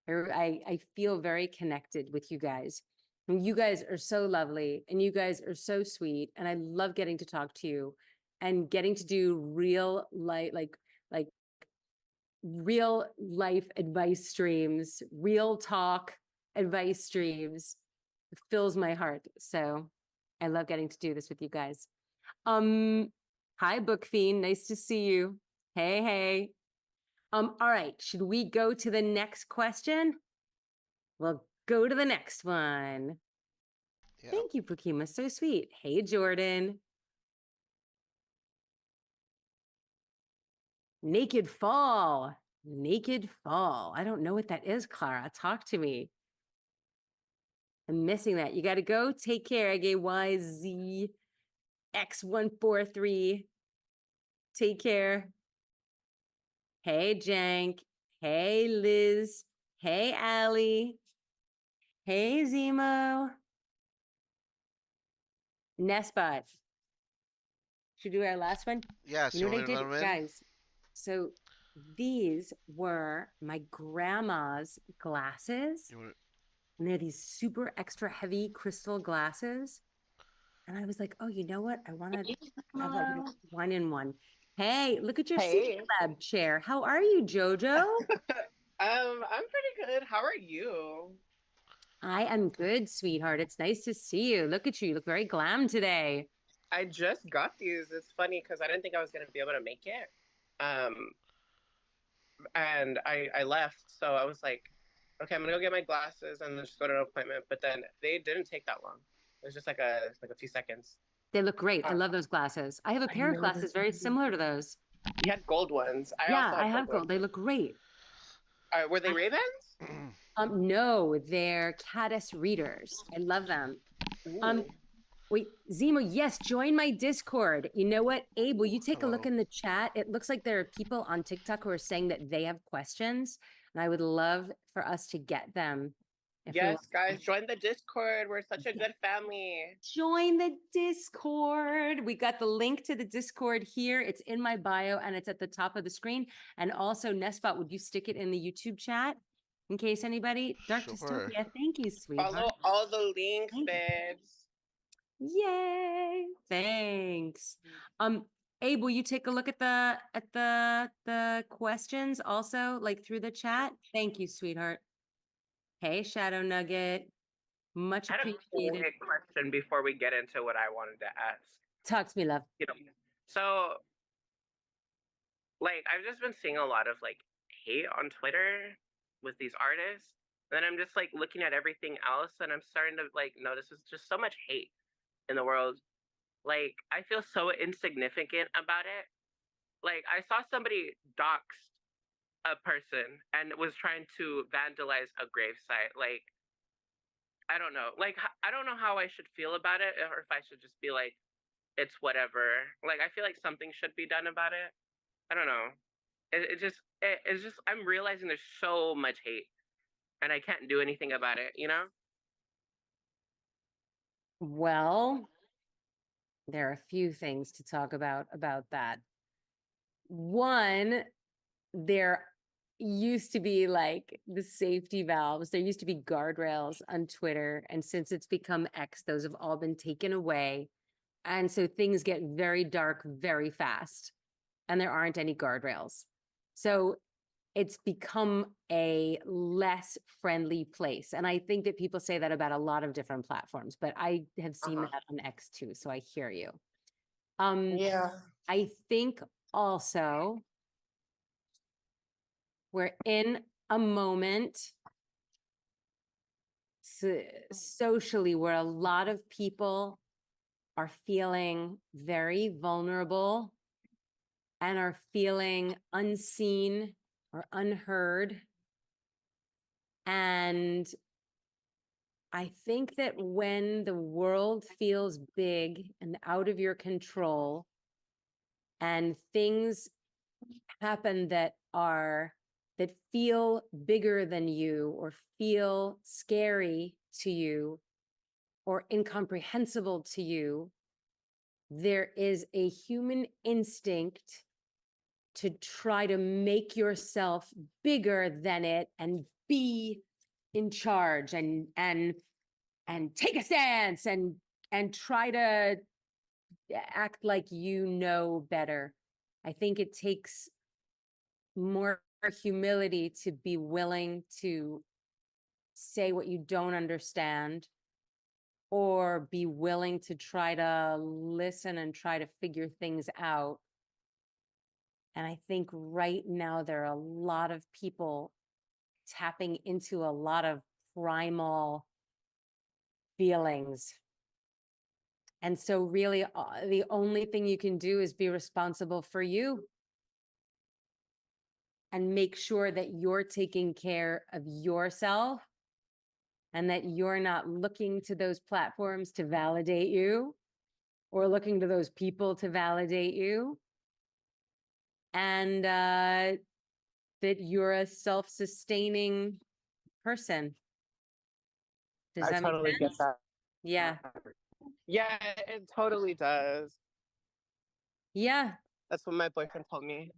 I feel very connected with you guys. And you guys are so lovely and you guys are so sweet. And I love getting to talk to you and getting to do real life, like real life advice streams, real talk advice streams. It fills my heart. So I love getting to do this with you guys. Hi, Book Fiend. Nice to see you. Hey, hey. All right. Should we go to the next question? We'll go to the next one. Yeah. Thank you, Pukima. So sweet. Hey, Jordan. Naked Fall. Naked Fall. I don't know what that is, Clara. Talk to me. I'm missing that. You got to go. Take care. I gave YZX143. Take care. Hey, Jank. Hey, Liz. Hey, Allie. Hey, Zemo. Nespot. Should we do our last one? Yes, You you know what I want me to did, let 'em in? guys? So these were my grandma's glasses. You want And they're these super extra heavy crystal glasses. And I was like, oh, you know what? I want to have like Hello. one in one. Hey, look at your Hey. Secret Lab chair. How are you, Jojo? I'm pretty good. How are you? I am good, sweetheart. It's nice to see you. Look at you. You look very glam today. I just got these. It's funny because I didn't think I was gonna be able to make it. Um, and I left, so I was like, okay, I'm gonna go get my glasses and then just go to an appointment. But then they didn't take that long. It was just like a few seconds. They look great. I love those glasses. I have a pair of glasses very similar to those. You had gold ones. I Yeah, also I had have gold gold. They look great. ones. Were they Ravens? No, they're Caddis readers. I love them. Ooh. Wait, Zemo, yes, join my Discord. You know what, Abe, will you take a look Hello. in the chat? It looks like there are people on TikTok who are saying that they have questions, and I would love for us to get them. If we Yes, want- guys, join the Discord. We're such a good family. Join the Discord. We got the link to the Discord here. It's in my bio and it's at the top of the screen. And also, Nespot, would you stick it in the YouTube chat in case anybody? Dark Sure. Dystopia, thank you, sweetheart. Follow all the links, Thank you. babes. Yay! Thanks. Abe, will you take a look at the questions also, like through the chat? Thank you, sweetheart. Hey, Shadow Nugget. Much I had a appreciated. quick question before we get into what I wanted to ask. Talk to me, love. You know, so like I've just been seeing a lot of like hate on Twitter with these artists. And then I'm just like looking at everything else and I'm starting to like notice there's just so much hate in the world. Like I feel so insignificant about it. Like I saw somebody doxed a person and was trying to vandalize a gravesite. Like I don't know. Like I don't know how I should feel about it or if I should just be like it's whatever. Like I feel like something should be done about it. I don't know. It's just I'm realizing there's so much hate and I can't do anything about it, you know? Well, There are a few things to talk about that. One, there used to be like the safety valves. There used to be guardrails on Twitter. And since it's become X, those have all been taken away. And so things get very dark very fast and there aren't any guardrails. So it's become a less friendly place. And I think that people say that about a lot of different platforms, but I have seen that on X too. So I hear you. Yeah. I think also we're in a moment socially where a lot of people are feeling very vulnerable and are feeling unseen or unheard. And I think that when the world feels big and out of your control and things happen that feel bigger than you or feel scary to you or incomprehensible to you, there is a human instinct to try to make yourself bigger than it and be in charge and take a stance and try to act like you know better. I think it takes more humility to be willing to say what you don't understand or be willing to try to listen and try to figure things out. And I think right now there are a lot of people tapping into a lot of primal feelings. And so really the only thing you can do is be responsible for you and make sure that you're taking care of yourself and that you're not looking to those platforms to validate you or looking to those people to validate you. And that you're a self-sustaining person. Does I that totally make get sense? that. Yeah. Yeah, it totally does. Yeah. That's what my boyfriend told me.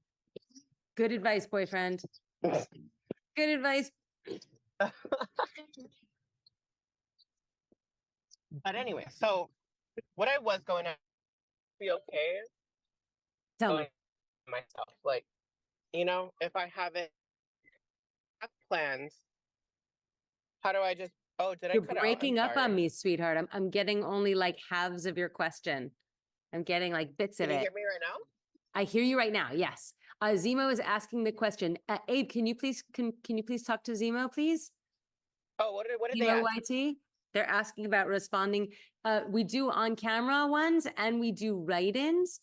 Good advice, boyfriend. Good advice. But anyway, so what I was going to be okay Tell me. going myself. Like, if I haven't have plans, how do I just did I You're cut out? I'm breaking up on sorry. me, sweetheart. I'm getting only like halves of your question. I'm getting like bits of Can you it. hear me right now? I hear you right now. Yes. Zemo is asking the question. Abe, can you please talk to Zemo, please? Oh, what did they Zemo ask? YT. They're asking about responding. We do on camera ones and we do write-ins.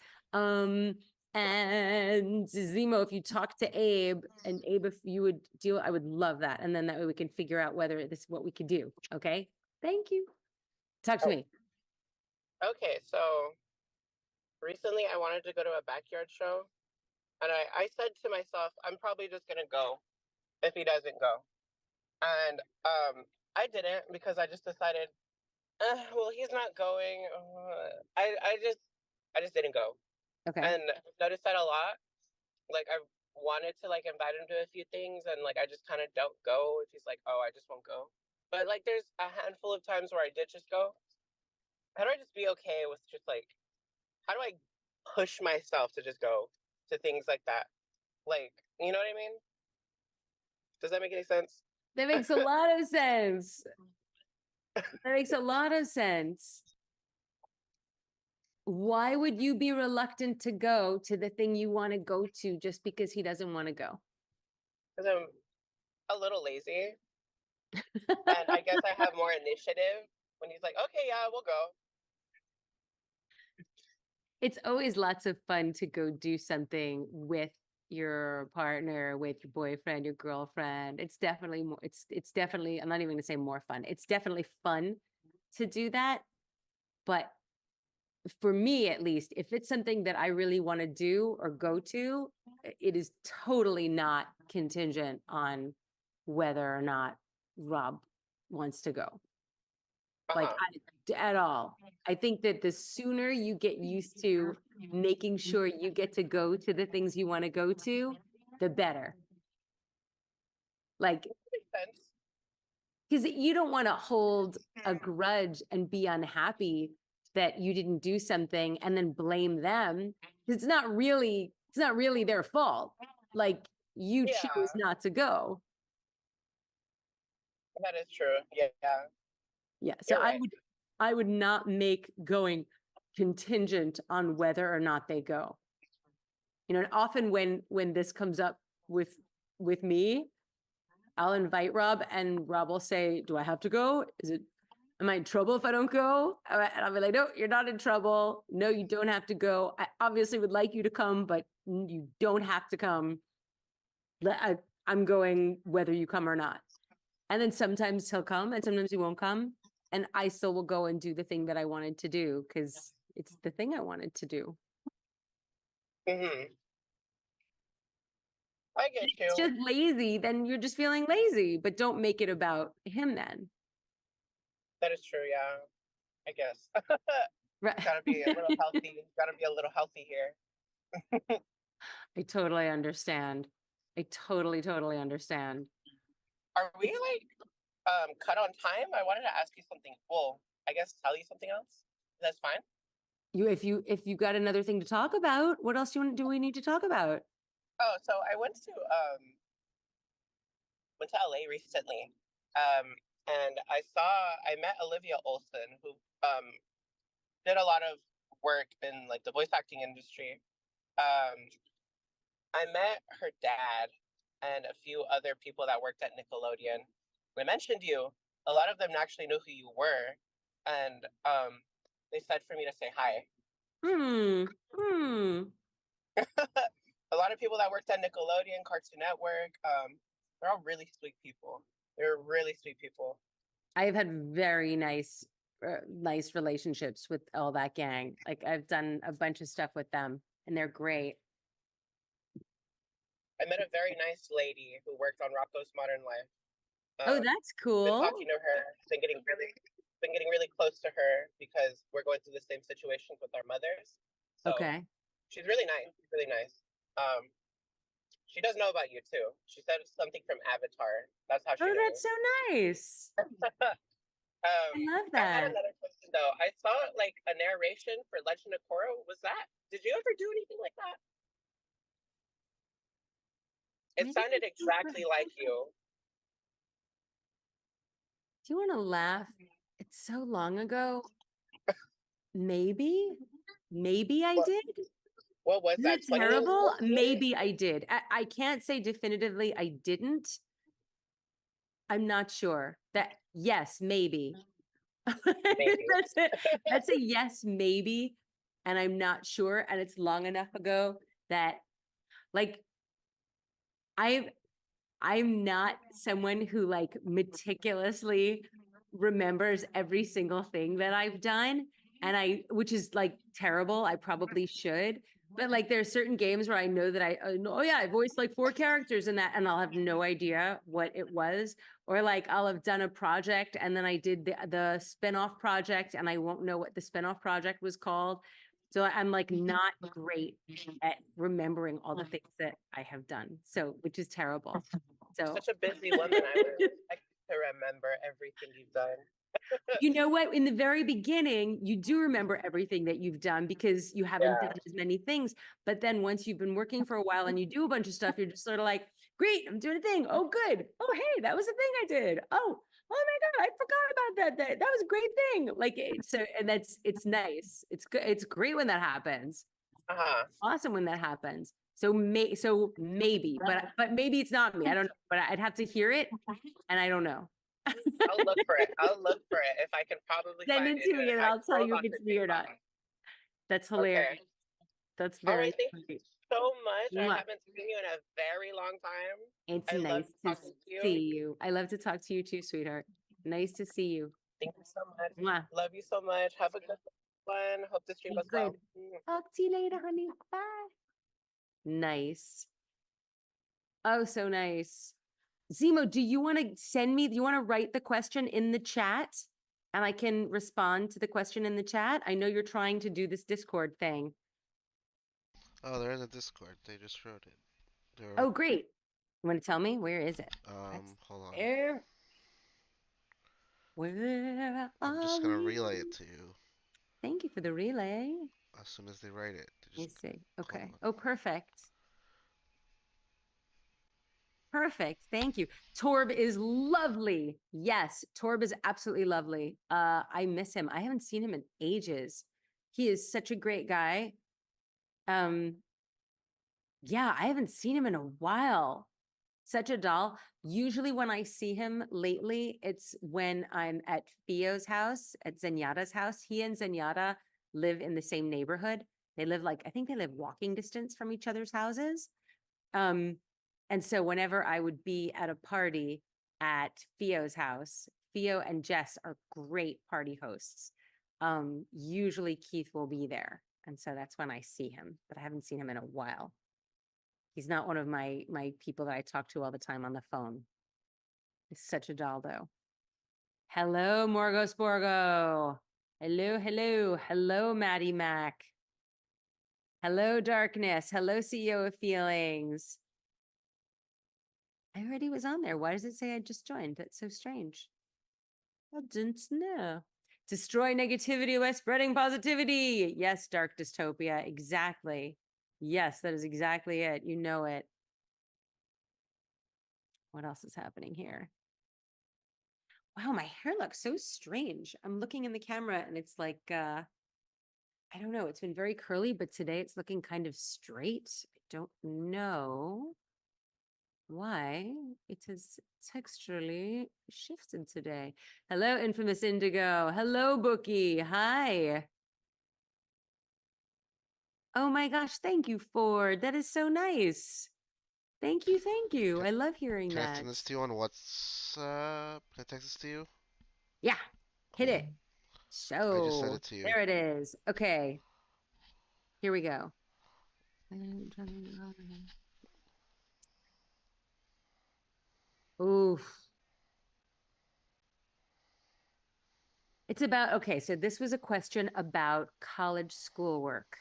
And Zemo, if you talk to Abe, and Abe, if you would deal, I would love that. And then that way we can figure out whether this is what we could do. Okay. Thank you. Talk to me. Okay, so recently I wanted to go to a backyard show, and I said to myself, I'm probably just gonna go if he doesn't go. And I didn't because I just decided, well, he's not going. I just didn't go. Okay. And I've noticed that a lot. Like I wanted to like invite him to a few things, and like I just kind of don't go if he's like, oh, I just won't go. But like there's a handful of times where I did just go. How do I just be okay with just like, how do I push myself to just go to things like that? Like, you know what I mean? Does that make any sense? That makes a lot of sense. That makes a lot of sense. Why would you be reluctant to go to the thing you want to go to just because he doesn't want to go? Because I'm a little lazy. And I guess I have more initiative when he's like, okay, yeah, we'll go. It's always lots of fun to go do something with your partner, with your boyfriend, your girlfriend. It's definitely more, it's definitely, I'm not even gonna say more fun. It's definitely fun to do that. But for me, at least, if it's something that I really want to do or go to, it is totally not contingent on whether or not Rob wants to go. like Uh-huh. at all. I think that the sooner you get used to making sure you get to go to the things you want to go to, the better. Like, Makes sense. because you don't want to hold a grudge and be unhappy that you didn't do something and then blame them. It's not really their fault. Like, you Yeah. chose not to go. That is true. Yeah. Yeah. So You're right. I would not make going contingent on whether or not they go. You know, and often when this comes up with me, I'll invite Rob and Rob will say, "Do I have to go? Am I in trouble if I don't go?" And I'll be like, "No, you're not in trouble. No, you don't have to go. I obviously would like you to come, but you don't have to come. I'm going whether you come or not." And then sometimes he'll come and sometimes he won't come. And I still will go and do the thing that I wanted to do because it's the thing I wanted to do. Mm-hmm. I get It's you. just lazy, then you're just feeling lazy, but don't make it about him then. That is true. Yeah. I guess. Right. Gotta be a little healthy. Gotta be a little healthy here. I totally understand. I totally understand. Are we like cut on time? I wanted to ask you something. Well, I guess tell you something else. That's fine. If you got another thing to talk about, what else do we need to talk about? Oh, so I went to LA recently. And I met Olivia Olson, who did a lot of work in like the voice acting industry. I met her dad and a few other people that worked at Nickelodeon. When I mentioned you, a lot of them actually knew who you were, and they said for me to say hi. A lot of people that worked at Nickelodeon, Cartoon Network, they're all really sweet people. They're really sweet people. I have had very nice relationships with all that gang. Like, I've done a bunch of stuff with them and they're great. I met a very nice lady who worked on Rocco's Modern Life. Oh, that's cool. Been talking to her. Been getting really close to her because we're going through the same situations with our mothers. So Okay. she's really nice. Really nice. She does know about you too. She said something from Avatar. That's how she Oh, knew. that's so nice. I love I had that. another question though. I saw like a narration for Legend of Korra. Was that? Did you ever do anything like that? It Maybe sounded I do. exactly like you. Do you want to laugh? It's so long ago. Maybe I What, did. what was Is that? that terrible? 2014? Maybe I did. I can't say definitively I didn't. I'm not sure. Yes, maybe. Maybe. That's a yes, maybe. And I'm not sure. And it's long enough ago that, like, I'm not someone who like meticulously remembers every single thing that I've done. And which is like terrible. I probably should. But like, there are certain games where I know that oh yeah, I voiced like 4 characters in that, and I'll have no idea what it was. Or like, I'll have done a project and then I did the spinoff project and I won't know what the spinoff project was called. So I'm like not great at remembering all the things that I have done. So, which is terrible. So Such a busy woman. I would expect to remember everything you've done. you know what? In the very beginning, you do remember everything that you've done because you haven't Yeah. done as many things. But then once you've been working for a while and you do a bunch of stuff, you're just sort of like, great, I'm doing a thing. Oh, good. Oh, hey, that was a thing I did. Oh my God, I forgot about that. That was a great thing. Like, and it's nice. It's good. It's great when that happens. Uh-huh. Awesome when that happens. So maybe, but maybe it's not me. I don't know, but I'd have to hear it and I don't know. I'll look for it. If I can probably Send find it to me if and I I'll tell scroll you if on it's to me or not. TikTok. That's hilarious. Okay. That's All very right. Thank you sweet. so much. I Mwah. haven't seen you in a very long time. It's I love nice to talking to you. see you. I love to talk to you too, sweetheart. Nice to see you. Thank you so much. Mwah. Love you so much. Have a good one. Hope the stream Be goes well. good. Talk to you later, honey. Bye. Nice. Oh, so nice. Zemo, do you want to write the question in the chat? and I can respond to the question in the chat. I know you're trying to do this Discord thing. Oh, they're in the Discord. They just wrote it. They're, Oh, great. You want to tell me? Where is it? hold on. Where I'm are just gonna we? relay it to you Thank you for the relay. as soon as they write it. Let me Just see. hold Okay. on. Oh, perfect. Perfect. Thank you. Torb is lovely. Yes, Torb is absolutely lovely. I miss him. I haven't seen him in ages. He is such a great guy. Yeah, I haven't seen him in a while. Such a doll. Usually when I see him lately, it's when I'm at Theo's house, at Zenyatta's house. He and Zenyatta live in the same neighborhood. They live I think they live walking distance from each other's houses. And so whenever I would be at a party at Theo's house, Theo and Jess are great party hosts. Usually Keith will be there. And so that's when I see him, but I haven't seen him in a while. He's not one of my people that I talk to all the time on the phone. He's such a doll, though. Hello, Morgos Borgo. Hello, hello. Hello, Maddie Mac. Hello, Darkness. Hello, CEO of Feelings. I already was on there. Why does it say I just joined? That's so strange. I didn't know. Destroy negativity by spreading positivity. Yes, Dark Dystopia. Exactly. Yes, that is exactly it. You know it. What else is happening here? Wow, my hair looks so strange. I'm looking in the camera and it's like, I don't know, it's been very curly, but today it's looking kind of straight. I don't know why it is texturally shifted today. Hello, Infamous Indigo. Hello, Bookie. Hi. Oh my gosh, thank you, Ford. That is so nice. Thank you, thank you. I love hearing Can I that. send this to you on WhatsApp? Can I text this to you? Yeah, hit Cool. it. I just sent So, it to you. there it is. Okay, here we go. Oof. It's about, okay, so this was a question about college schoolwork.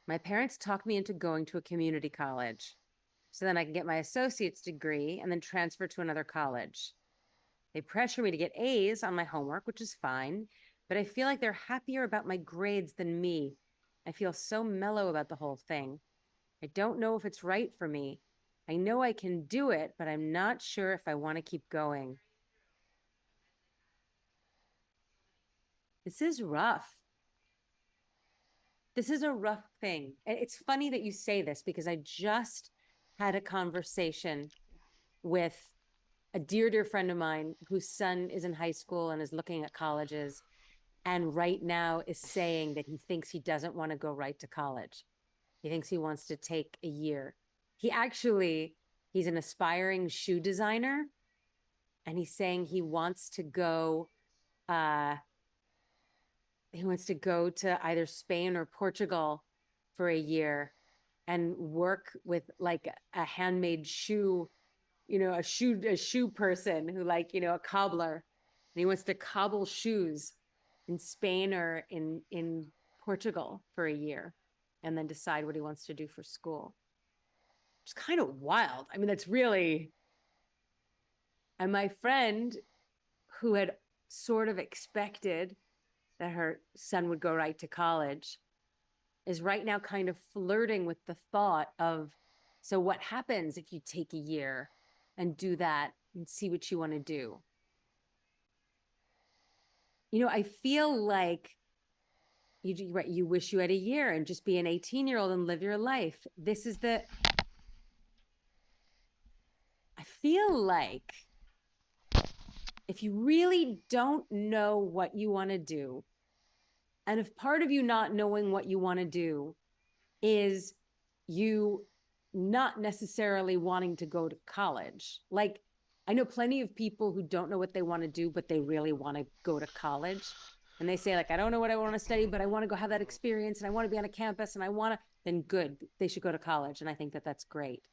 My parents talked me into going to a community college so then I can get my associate's degree and then transfer to another college. They pressure me to get A's on my homework, which is fine, but I feel like they're happier about my grades than me. I feel so mellow about the whole thing. I don't know if it's right for me. I know I can do it, but I'm not sure if I want to keep going. This is rough. This is a rough thing. It's funny that you say this because I just had a conversation with a dear friend of mine whose son is in high school and is looking at colleges, and right now is saying that he thinks he doesn't want to go right to college. He thinks he wants to take a year. He's an aspiring shoe designer, and he's saying he wants to go to either Spain or Portugal for a year and work with like a handmade shoe, a shoe person who a cobbler. And he wants to cobble shoes in Spain or in Portugal for a year and then decide what he wants to do for school. It's kind of wild. I mean, that's really, and my friend who had sort of expected that her son would go right to college is right now kind of flirting with the thought of, so what happens if you take a year and do that and see what you want to do? I feel like you wish you had a year and just be an 18-year-old and live your life. I feel like if you really don't know what you want to do, and if part of you not knowing what you want to do is you not necessarily wanting to go to college. Like, I know plenty of people who don't know what they want to do, but they really want to go to college. And they say, I don't know what I want to study, but I want to go have that experience and I want to be on a campus and then good, they should go to college. And I think that that's great.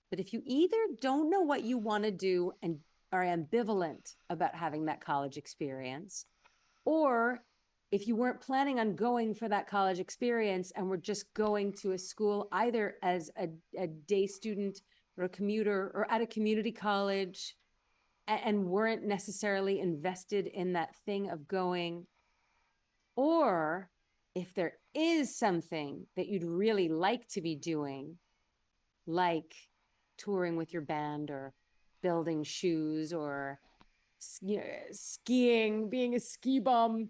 But if you either don't know what you want to do and are ambivalent about having that college experience, or if you weren't planning on going for that college experience and were just going to a school either as a day student or a commuter or at a community college and weren't necessarily invested in that thing of going, or if there is something that you'd really like to be doing, like touring with your band or building shoes or skiing, being a ski bum,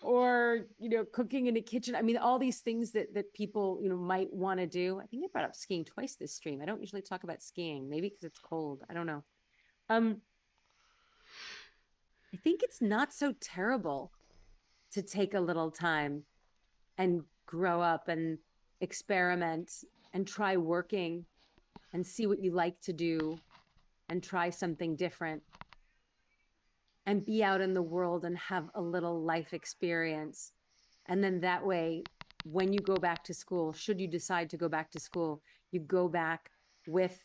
or cooking in a kitchen. I mean, all these things that people might want to do. I think I brought up skiing twice this stream. I don't usually talk about skiing, maybe because it's cold. I don't know. I think it's not so terrible to take a little time and grow up and experiment and try working and see what you like to do and try something different and be out in the world and have a little life experience. And then that way, when you go back to school, should you decide to go back to school, you go back with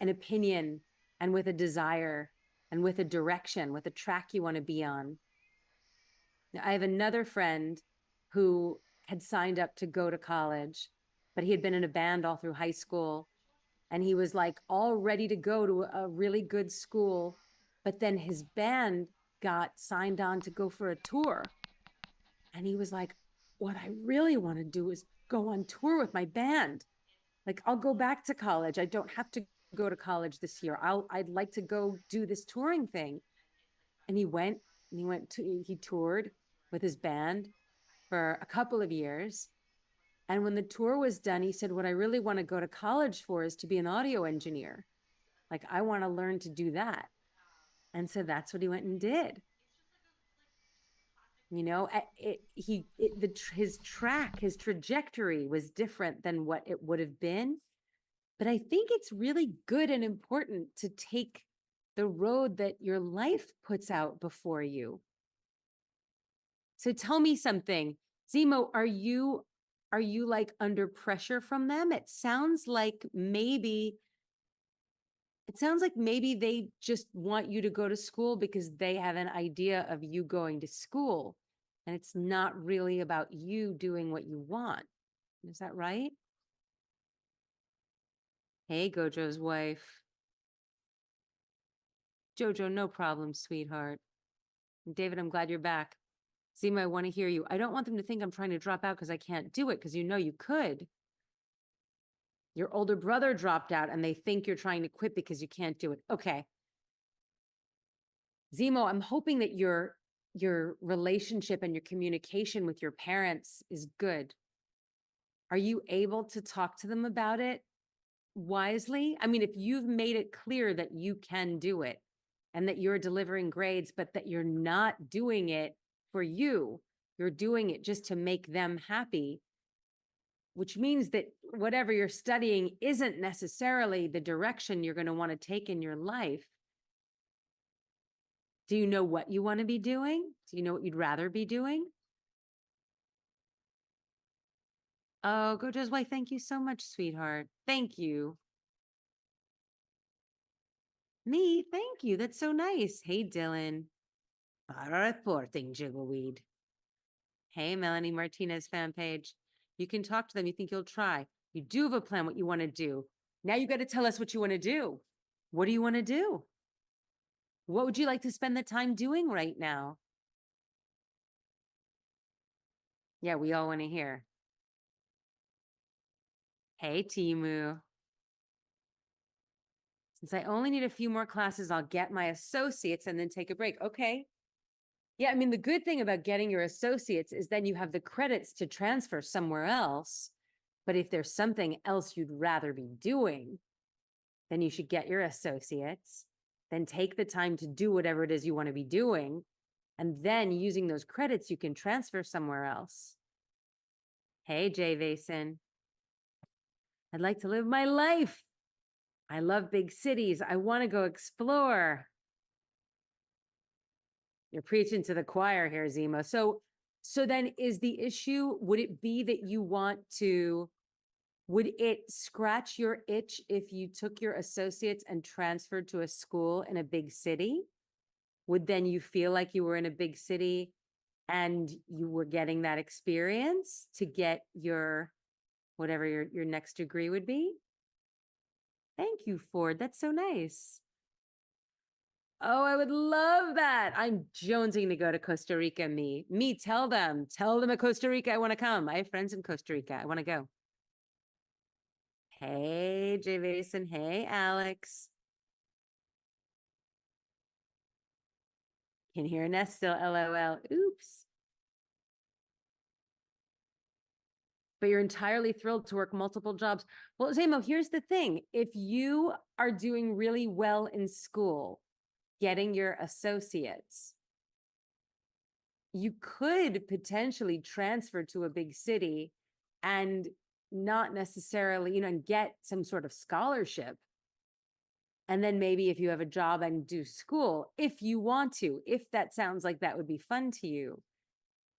an opinion and with a desire and with a direction, with a track you want to be on. Now, I have another friend who had signed up to go to college, but he had been in a band all through high school. And he was like all ready to go to a really good school. But then his band got signed on to go for a tour. And he was like, what I really want to do is go on tour with my band. Like, I'll go back to college. I don't have to go to college this year. I'd like to go do this touring thing. And he toured with his band for a couple of years. And when the tour was done, he said, what I really want to go to college for is to be an audio engineer. Like, I want to learn to do that. And so that's what he went and did. His trajectory was different than what it would have been. But I think it's really good and important to take the road that your life puts out before you. So tell me something. Zemo, are you like under pressure from them? It sounds like maybe they just want you to go to school because they have an idea of you going to school. And it's not really about you doing what you want. Is that right? Hey, Gojo's wife. Jojo, no problem, sweetheart. And David, I'm glad you're back. Zima, I want to hear you. I don't want them to think I'm trying to drop out because I can't do it, because you could. Your older brother dropped out and they think you're trying to quit because you can't do it. Okay. Zemo, I'm hoping that your relationship and your communication with your parents is good. Are you able to talk to them about it wisely? I mean, if you've made it clear that you can do it and that you're delivering grades, but that you're not doing it for you, you're doing it just to make them happy, which means that whatever you're studying isn't necessarily the direction you're going to want to take in your life. Do you know what you want to be doing? Do you know what you'd rather be doing? Oh, Gojo's wife, thank you so much, sweetheart. Thank you. Me, thank you. That's so nice. Hey, Dylan. Para reporting, Jiggleweed. Hey, Melanie Martinez fan page. You can talk to them. You think you'll try. You do have a plan what you want to do. Now you got to tell us what you want to do. What do you want to do? What would you like to spend the time doing right now? Yeah, we all want to hear. Hey, Timu. Since I only need a few more classes, I'll get my associates and then take a break. Okay. Yeah, I mean, the good thing about getting your associates is then you have the credits to transfer somewhere else. But if there's something else you'd rather be doing, then you should get your associates, then take the time to do whatever it is you want to be doing. And then using those credits, you can transfer somewhere else. Hey, Jay Vason. I'd like to live my life. I love big cities. I want to go explore. You're preaching to the choir here, Zemo. So then is the issue, would it be that you want to would it scratch your itch if you took your associates and transferred to a school in a big city? Would then you feel like you were in a big city and you were getting that experience to get your, whatever your next degree would be? Thank you, Ford. That's so nice. Oh, I would love that. I'm jonesing to go to Costa Rica, me, tell them at Costa Rica I want to come. I have friends in Costa Rica. I want to go. Hey, Jay Vason. Hey, Alex. Can hear Ness still, LOL. Oops. But you're entirely thrilled to work multiple jobs. Well, Zamo, here's the thing. If you are doing really well in school, getting your associates, you could potentially transfer to a big city and not necessarily, and get some sort of scholarship. And then maybe if you have a job and do school, if you want to, if that sounds like that would be fun to you.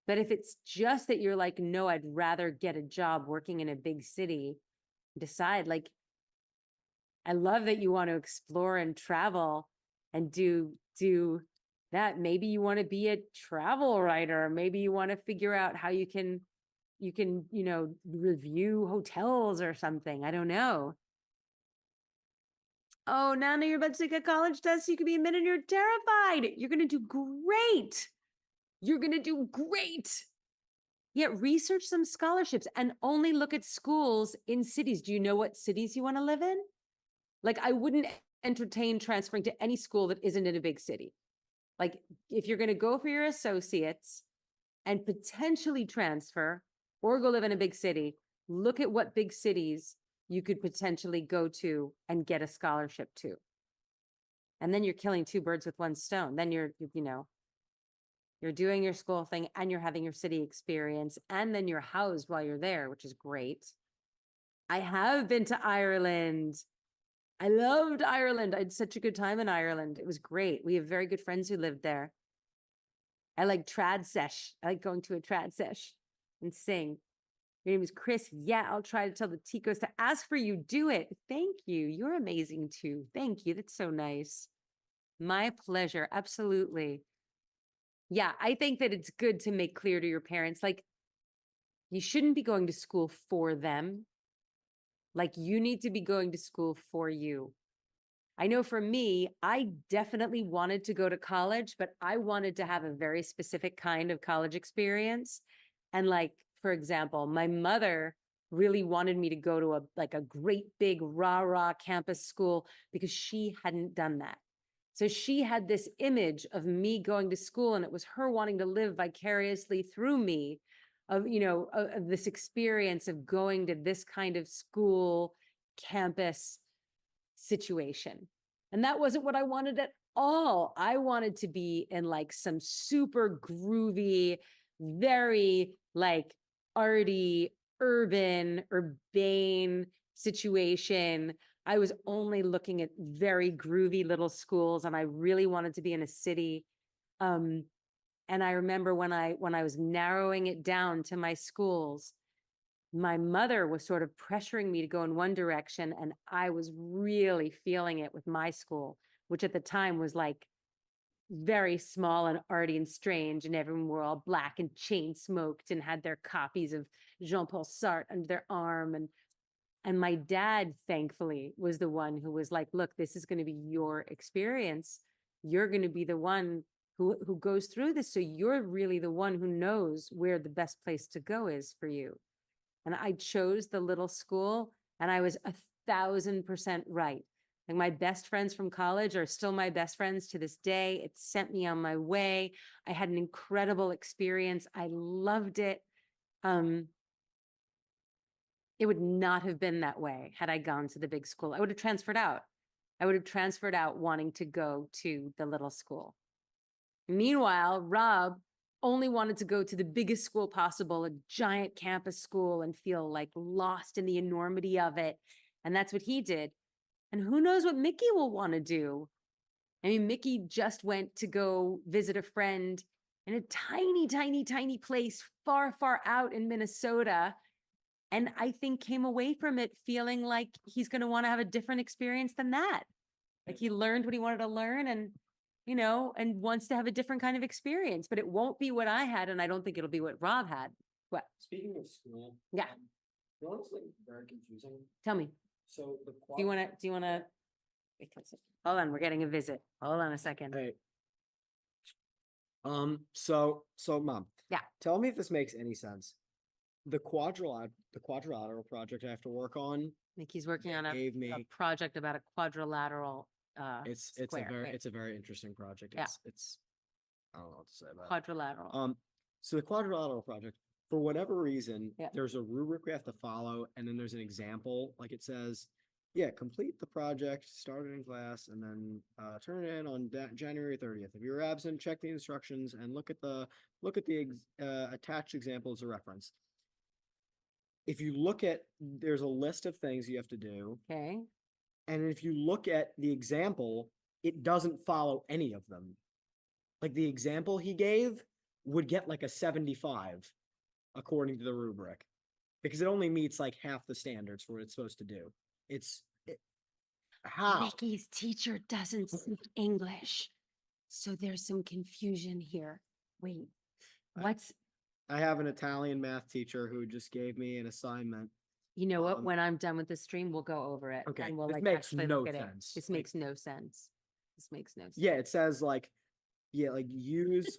But if it's just that you're like, no, I'd rather get a job working in a big city, decide, like, I love that you want to explore and travel and do that. Maybe you want to be a travel writer. Maybe you want to figure out how you can, review hotels or something. I don't know. Oh, Nana, you're about to take a college test. You could be admitted. You're terrified. You're going to do great. You're going to do great. Yeah, research some scholarships and only look at schools in cities. Do you know what cities you want to live in? Like, I wouldn't entertain transferring to any school that isn't in a big city. Like, if you're going to go for your associates and potentially transfer or go live in a big city, look at what big cities you could potentially go to and get a scholarship to. And then you're killing two birds with one stone. Then you're doing your school thing and you're having your city experience, and then you're housed while you're there, which is great. I have been to Ireland. I loved Ireland. I had such a good time in Ireland. It was great. We have very good friends who lived there. I like trad sesh. I like going to a trad sesh and sing. Your name is Chris. Yeah, I'll try to tell the Ticos to ask for you. Do it. Thank you. You're amazing too. Thank you. That's so nice. My pleasure. Absolutely. Yeah, I think that it's good to make clear to your parents, like, you shouldn't be going to school for them. Like, you need to be going to school for you. I know for me, I definitely wanted to go to college, but I wanted to have a very specific kind of college experience. And like, for example, my mother really wanted me to go to a great big rah-rah campus school because she hadn't done that. So she had this image of me going to school, and it was her wanting to live vicariously through me of this experience of going to this kind of school campus situation. And that wasn't what I wanted at all. I wanted to be in like some super groovy, very like arty, urbane situation. I was only looking at very groovy little schools, and I really wanted to be in a city. And I remember when I was narrowing it down to my schools, my mother was sort of pressuring me to go in one direction, and I was really feeling it with my school, which at the time was like very small and arty and strange, and everyone were all black and chain smoked and had their copies of Jean-Paul Sartre under their arm. And my dad, thankfully, was the one who was like, look, this is going to be your experience. You're going to be the one who goes through this. So you're really the one who knows where the best place to go is for you. And I chose the little school, and I was 1,000% right. Like, my best friends from college are still my best friends to this day. It sent me on my way. I had an incredible experience. I loved it. It would not have been that way had I gone to the big school. I would have transferred out. I would have transferred out wanting to go to the little school. Meanwhile, Rob only wanted to go to the biggest school possible, a giant campus school, and feel like lost in the enormity of it. And that's what he did. And who knows what Mickey will want to do? I mean, Mickey just went to go visit a friend in a tiny, tiny, tiny place far, far out in Minnesota. And I think came away from it feeling like he's going to want to have a different experience than that. Like he learned what he wanted to learn and, you know, and wants to have a different kind of experience, but it won't be what I had. And I don't think it'll be what Rob had. What? Speaking of school. Yeah. You know what's like very confusing? Tell me, So the do you want to, hold on, we're getting a visit. Hold on a second. Hey. So mom. Yeah. Tell me if this makes any sense. The quadrilateral project I have to work on. I think he's working on gave a me project about a quadrilateral, it's square, right? a very interesting project. Yeah. It's I don't know what to say about it. Quadrilateral. So the quadrilateral project, for whatever reason, Yeah. there's a rubric we have to follow, and then there's an example, like it says, yeah, complete the project, start it in class, and then turn it in on January 30th. If you're absent, check the instructions and look at the attached example as a reference. If you look at, there's a list of things you have to do, Okay. and if you look at the example, it doesn't follow any of them. Like the example he gave would get like a 75 according to the rubric, because it only meets like half the standards for what it's supposed to do. How? Nikki's teacher doesn't speak English. So there's some confusion here. Wait, what's, I have an Italian math teacher who just gave me an assignment. you know what, Um, when I'm done with the stream, we'll go over it. Okay, And we'll this like makes actually no look at it. sense. This Like, makes no sense. This makes no sense. yeah, it says like, yeah, like use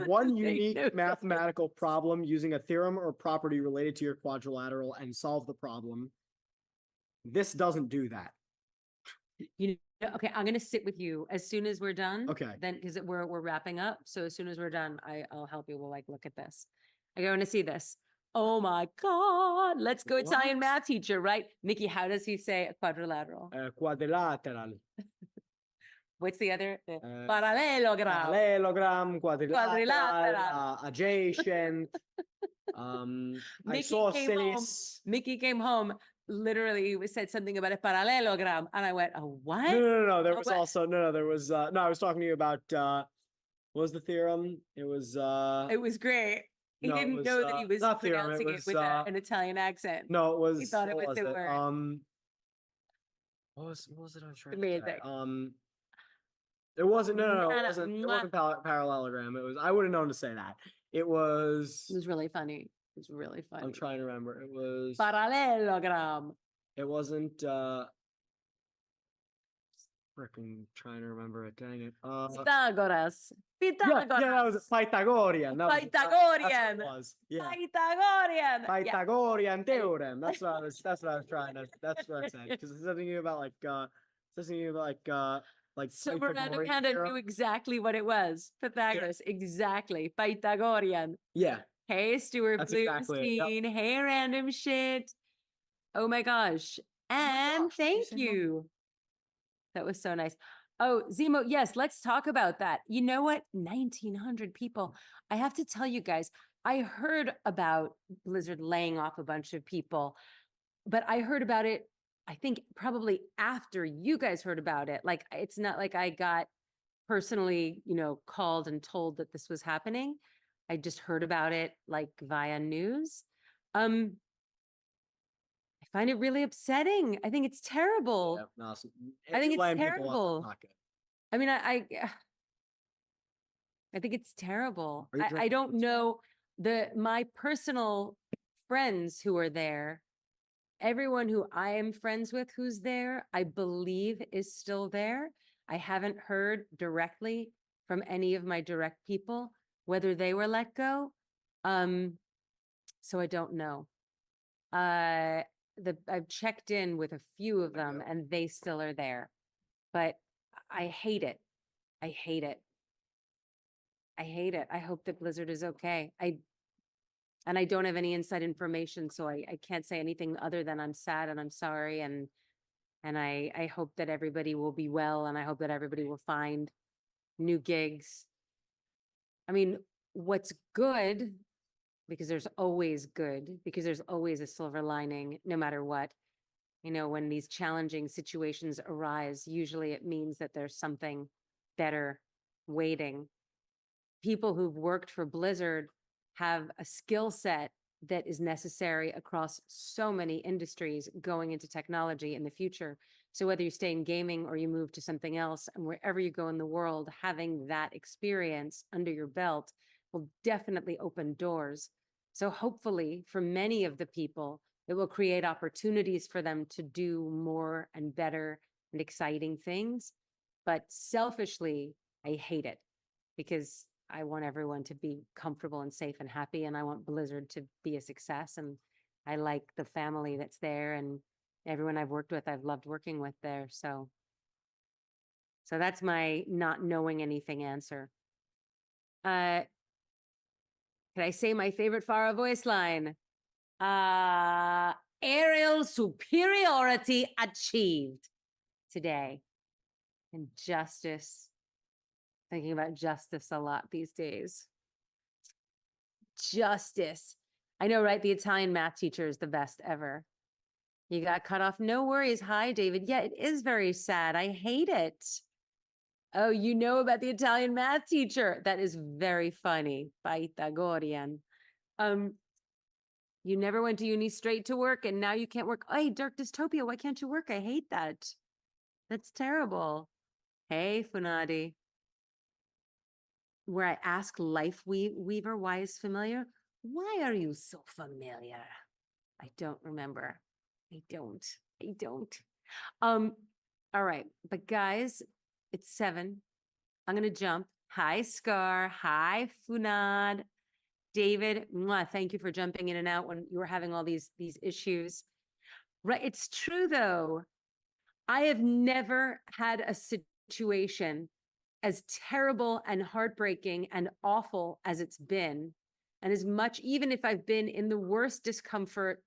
one Make unique no sense. mathematical problem using a theorem or property related to your quadrilateral and solve the problem. This doesn't do that. You know, okay, I'm gonna sit with you as soon as we're done. Okay. Then, because we're wrapping up. So as soon as we're done, I'll help you. We'll like look at this. I go to see this. Oh my God. Let's go Italian What? math teacher, right? Nikki, how does he say a quadrilateral? Quadrilateral, What's the other? Uh, Parallelogram. parallelogram, Quadrilateral. quadrilateral, adjacent, Mickey came home. isosceles. Mickey came home, literally said something about a parallelogram. And I went, oh, what? No. There Oh, was what? also there was no. I was talking to you about what was the theorem? It was It was great. He no, it didn't was, know that he was not theorem, it pronouncing it was, with an Italian accent. no, it was. He thought it what was the word. What was it I was trying to Amazing. say? It wasn't. No. It Nana- wasn't. It mwah. wasn't parallelogram. It was. I would have known to say that. It was. It was really funny. It was really funny. I'm trying to remember. It was. Parallelogram. It wasn't. Freaking trying to remember it. Dang it. Pythagoras. Yeah, Pythagoras. that was Pythagorean. That was, that's what Pythagorean. it was. Yeah. Pythagorean. Yeah. Pythagorean theorem. That's what I was. That's what I was trying to. That's what I said. Because it's something about like. It's something about like. So Fernando Pythagorean kind of theorem. knew exactly what it was. Pythagoras. Exactly. Pythagorean. Yeah. Hey, Stuart That's exactly it, Bluestein. Hey, random shit. Oh my gosh. And gosh, did you thank say no? you. That was so nice. Oh, Zemo, yes, let's talk about that. You know what? 1,900 people. I have to tell you guys, I heard about Blizzard laying off a bunch of people, but I heard about it, I think probably after you guys heard about it. Like, it's not like I got personally, called and told that this was happening. I just heard about it like via news. I find it really upsetting. I think it's terrible. Yeah, no, I think it's laying people off is terrible. not good. I mean, I think it's terrible. Are you I drinking don't this know my personal friends who are there. Everyone who I am friends with who's there, I believe is still there. I haven't heard directly from any of my direct people whether they were let go. So I don't know. I've checked in with a few of them and they still are there, but I hate it. I hate it. I hate it. I hope that Blizzard is okay. And I don't have any inside information, so I can't say anything other than I'm sad and I'm sorry. And I hope that everybody will be well, and I hope that everybody will find new gigs. I mean, what's good, because there's always good, because there's always a silver lining, no matter what. When these challenging situations arise, usually it means that there's something better waiting. People who've worked for Blizzard have a skill set that is necessary across so many industries going into technology in the future. So whether you stay in gaming or you move to something else, and wherever you go in the world, having that experience under your belt will definitely open doors. So hopefully for many of the people, it will create opportunities for them to do more and better and exciting things. But selfishly, I hate it because I want everyone to be comfortable and safe and happy, and I want Blizzard to be a success. And I like the family that's there, and everyone I've worked with, I've loved working with there. So that's my not knowing anything answer. Can I say my favorite Farah voice line? Aerial superiority achieved today. And justice. Thinking about justice a lot these days. Justice. I know, right? The Italian math teacher is the best ever. You got cut off. No worries. Hi, David. Yeah, it is very sad. I hate it. Oh, you know about the Italian math teacher. That is very funny. Pythagorean. You never went to uni straight to work and now you can't work. Hey, Dark Dystopia, why can't you work? I hate that. That's terrible. Hey, Funadi. Where I ask Life Weaver why is familiar. Why are you so familiar? I don't remember. I don't. All right, but guys, it's 7. I'm gonna jump. Hi, Scar. Hi, Funad. David, mwah, thank you for jumping in and out when you were having all these issues. Right, it's true though. I have never had a situation as terrible and heartbreaking and awful as it's been, and as much, even if I've been in the worst discomfort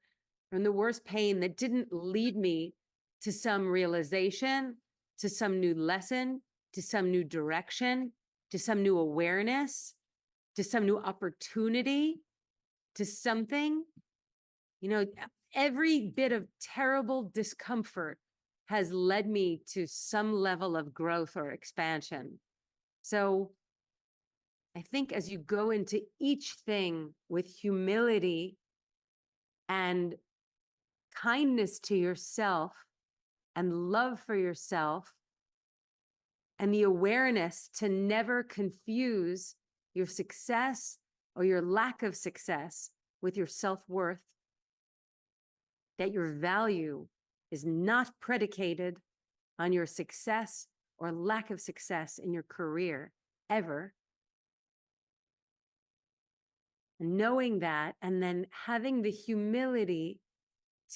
or in the worst pain, that didn't lead me to some realization, to some new lesson, to some new direction, to some new awareness, to some new opportunity, to something. You know, every bit of terrible discomfort has led me to some level of growth or expansion. So I think as you go into each thing with humility and kindness to yourself and love for yourself and the awareness to never confuse your success or your lack of success with your self-worth, that your value is not predicated on your success or lack of success in your career ever. Knowing that, and then having the humility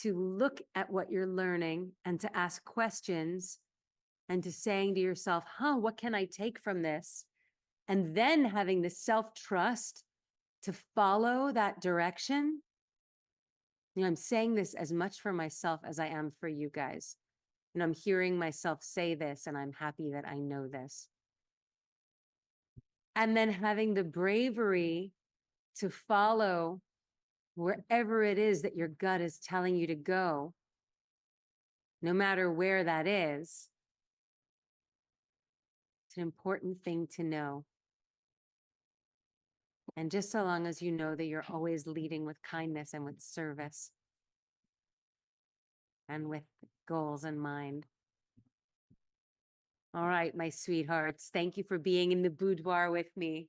to look at what you're learning and to ask questions and to saying to yourself, what can I take from this? And then having the self-trust to follow that direction. You know, I'm saying this as much for myself as I am for you guys. And I'm hearing myself say this, and I'm happy that I know this. And then having the bravery to follow wherever it is that your gut is telling you to go, no matter where that is. It's an important thing to know. And just so long as you know that you're always leading with kindness and with service and with goals in mind. All right, my sweethearts, thank you for being in the boudoir with me.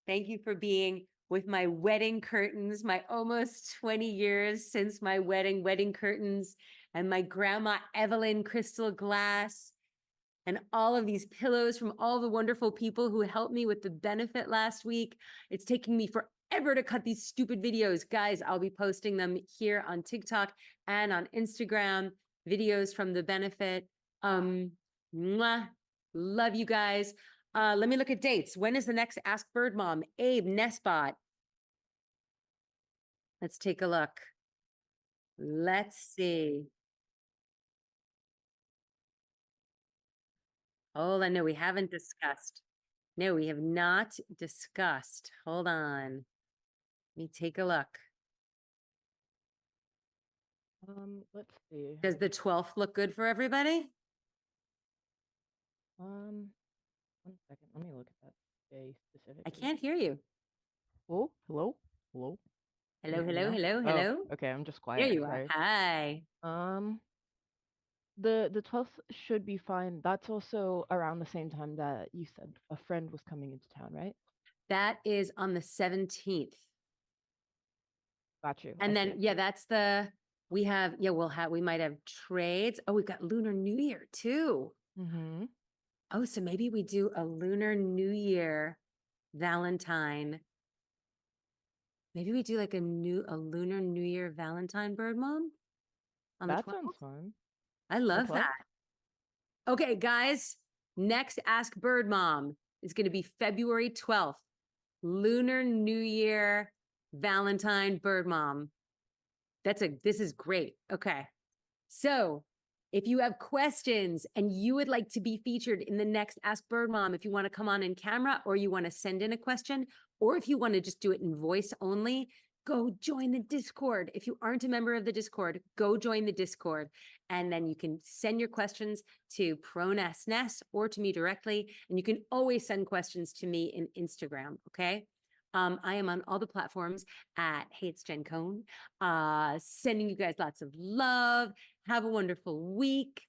Thank you for being with my wedding curtains, my almost 20 years since my wedding curtains, and my grandma Evelyn crystal glass, and all of these pillows from all the wonderful people who helped me with the benefit last week. It's taking me forever to cut these stupid videos. Guys, I'll be posting them here on TikTok and on Instagram, videos from the benefit. Mwah. Love you guys. Let me look at dates. When is the next Ask Bird Mom? Abe Nesbot. Let's take a look. Let's see. Hold on, no, we haven't discussed. No, we have not discussed. Hold on. Let me take a look. Let's see. Does the 12th look good for everybody? 1 second. Let me look at that day specifically. I can't hear you. Oh, hello? Hello? Hello, Can you hear me hello, now? hello, Oh, hello. okay, I'm just There quiet. you are. Sorry. Hi. The 12th should be fine. That's also around the same time that you said a friend was coming into town, right? That is on the 17th. Got you. And I then, see. yeah, that's we might have trades. Oh, we've got Lunar New Year too. Mm-hmm. Oh, so maybe we do a Lunar New Year Valentine. Maybe we do like a Lunar New Year Valentine Bird Mom on the That 12th. sounds fun. I On the love 12th? that. Okay, guys, next Ask Bird Mom is going to be February 12th. Lunar New Year Valentine Bird Mom. This is great. Okay. So if you have questions and you would like to be featured in the next Ask Bird Mom, if you want to come on in camera or you want to send in a question, or if you want to just do it in voice only, go join the Discord. If you aren't a member of the Discord, go join the Discord. And then you can send your questions to ProNessNess or to me directly. And you can always send questions to me in Instagram. Okay. I am on all the platforms at Hey, it's Jen Cohn. Sending you guys lots of love. Have a wonderful week.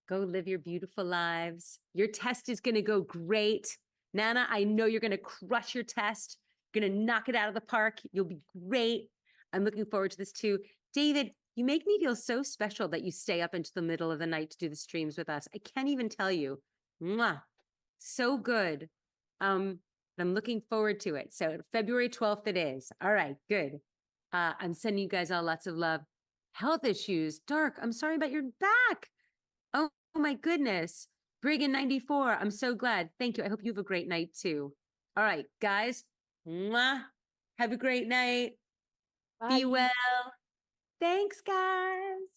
Go live your beautiful lives. Your test is going to go great. Nana, I know you're going to crush your test. You're going to knock it out of the park. You'll be great. I'm looking forward to this too. David, you make me feel so special that you stay up into the middle of the night to do the streams with us. I can't even tell you. Mwah. So good. I'm looking forward to it. So February 12th it is. All right, good. I'm sending you guys all lots of love. Health issues. Dark, I'm sorry about your back. Oh my goodness. Brigand 94, I'm so glad. Thank you. I hope you have a great night too. All right, guys. Mwah. Have a great night. Be Bye. well. Thanks, guys.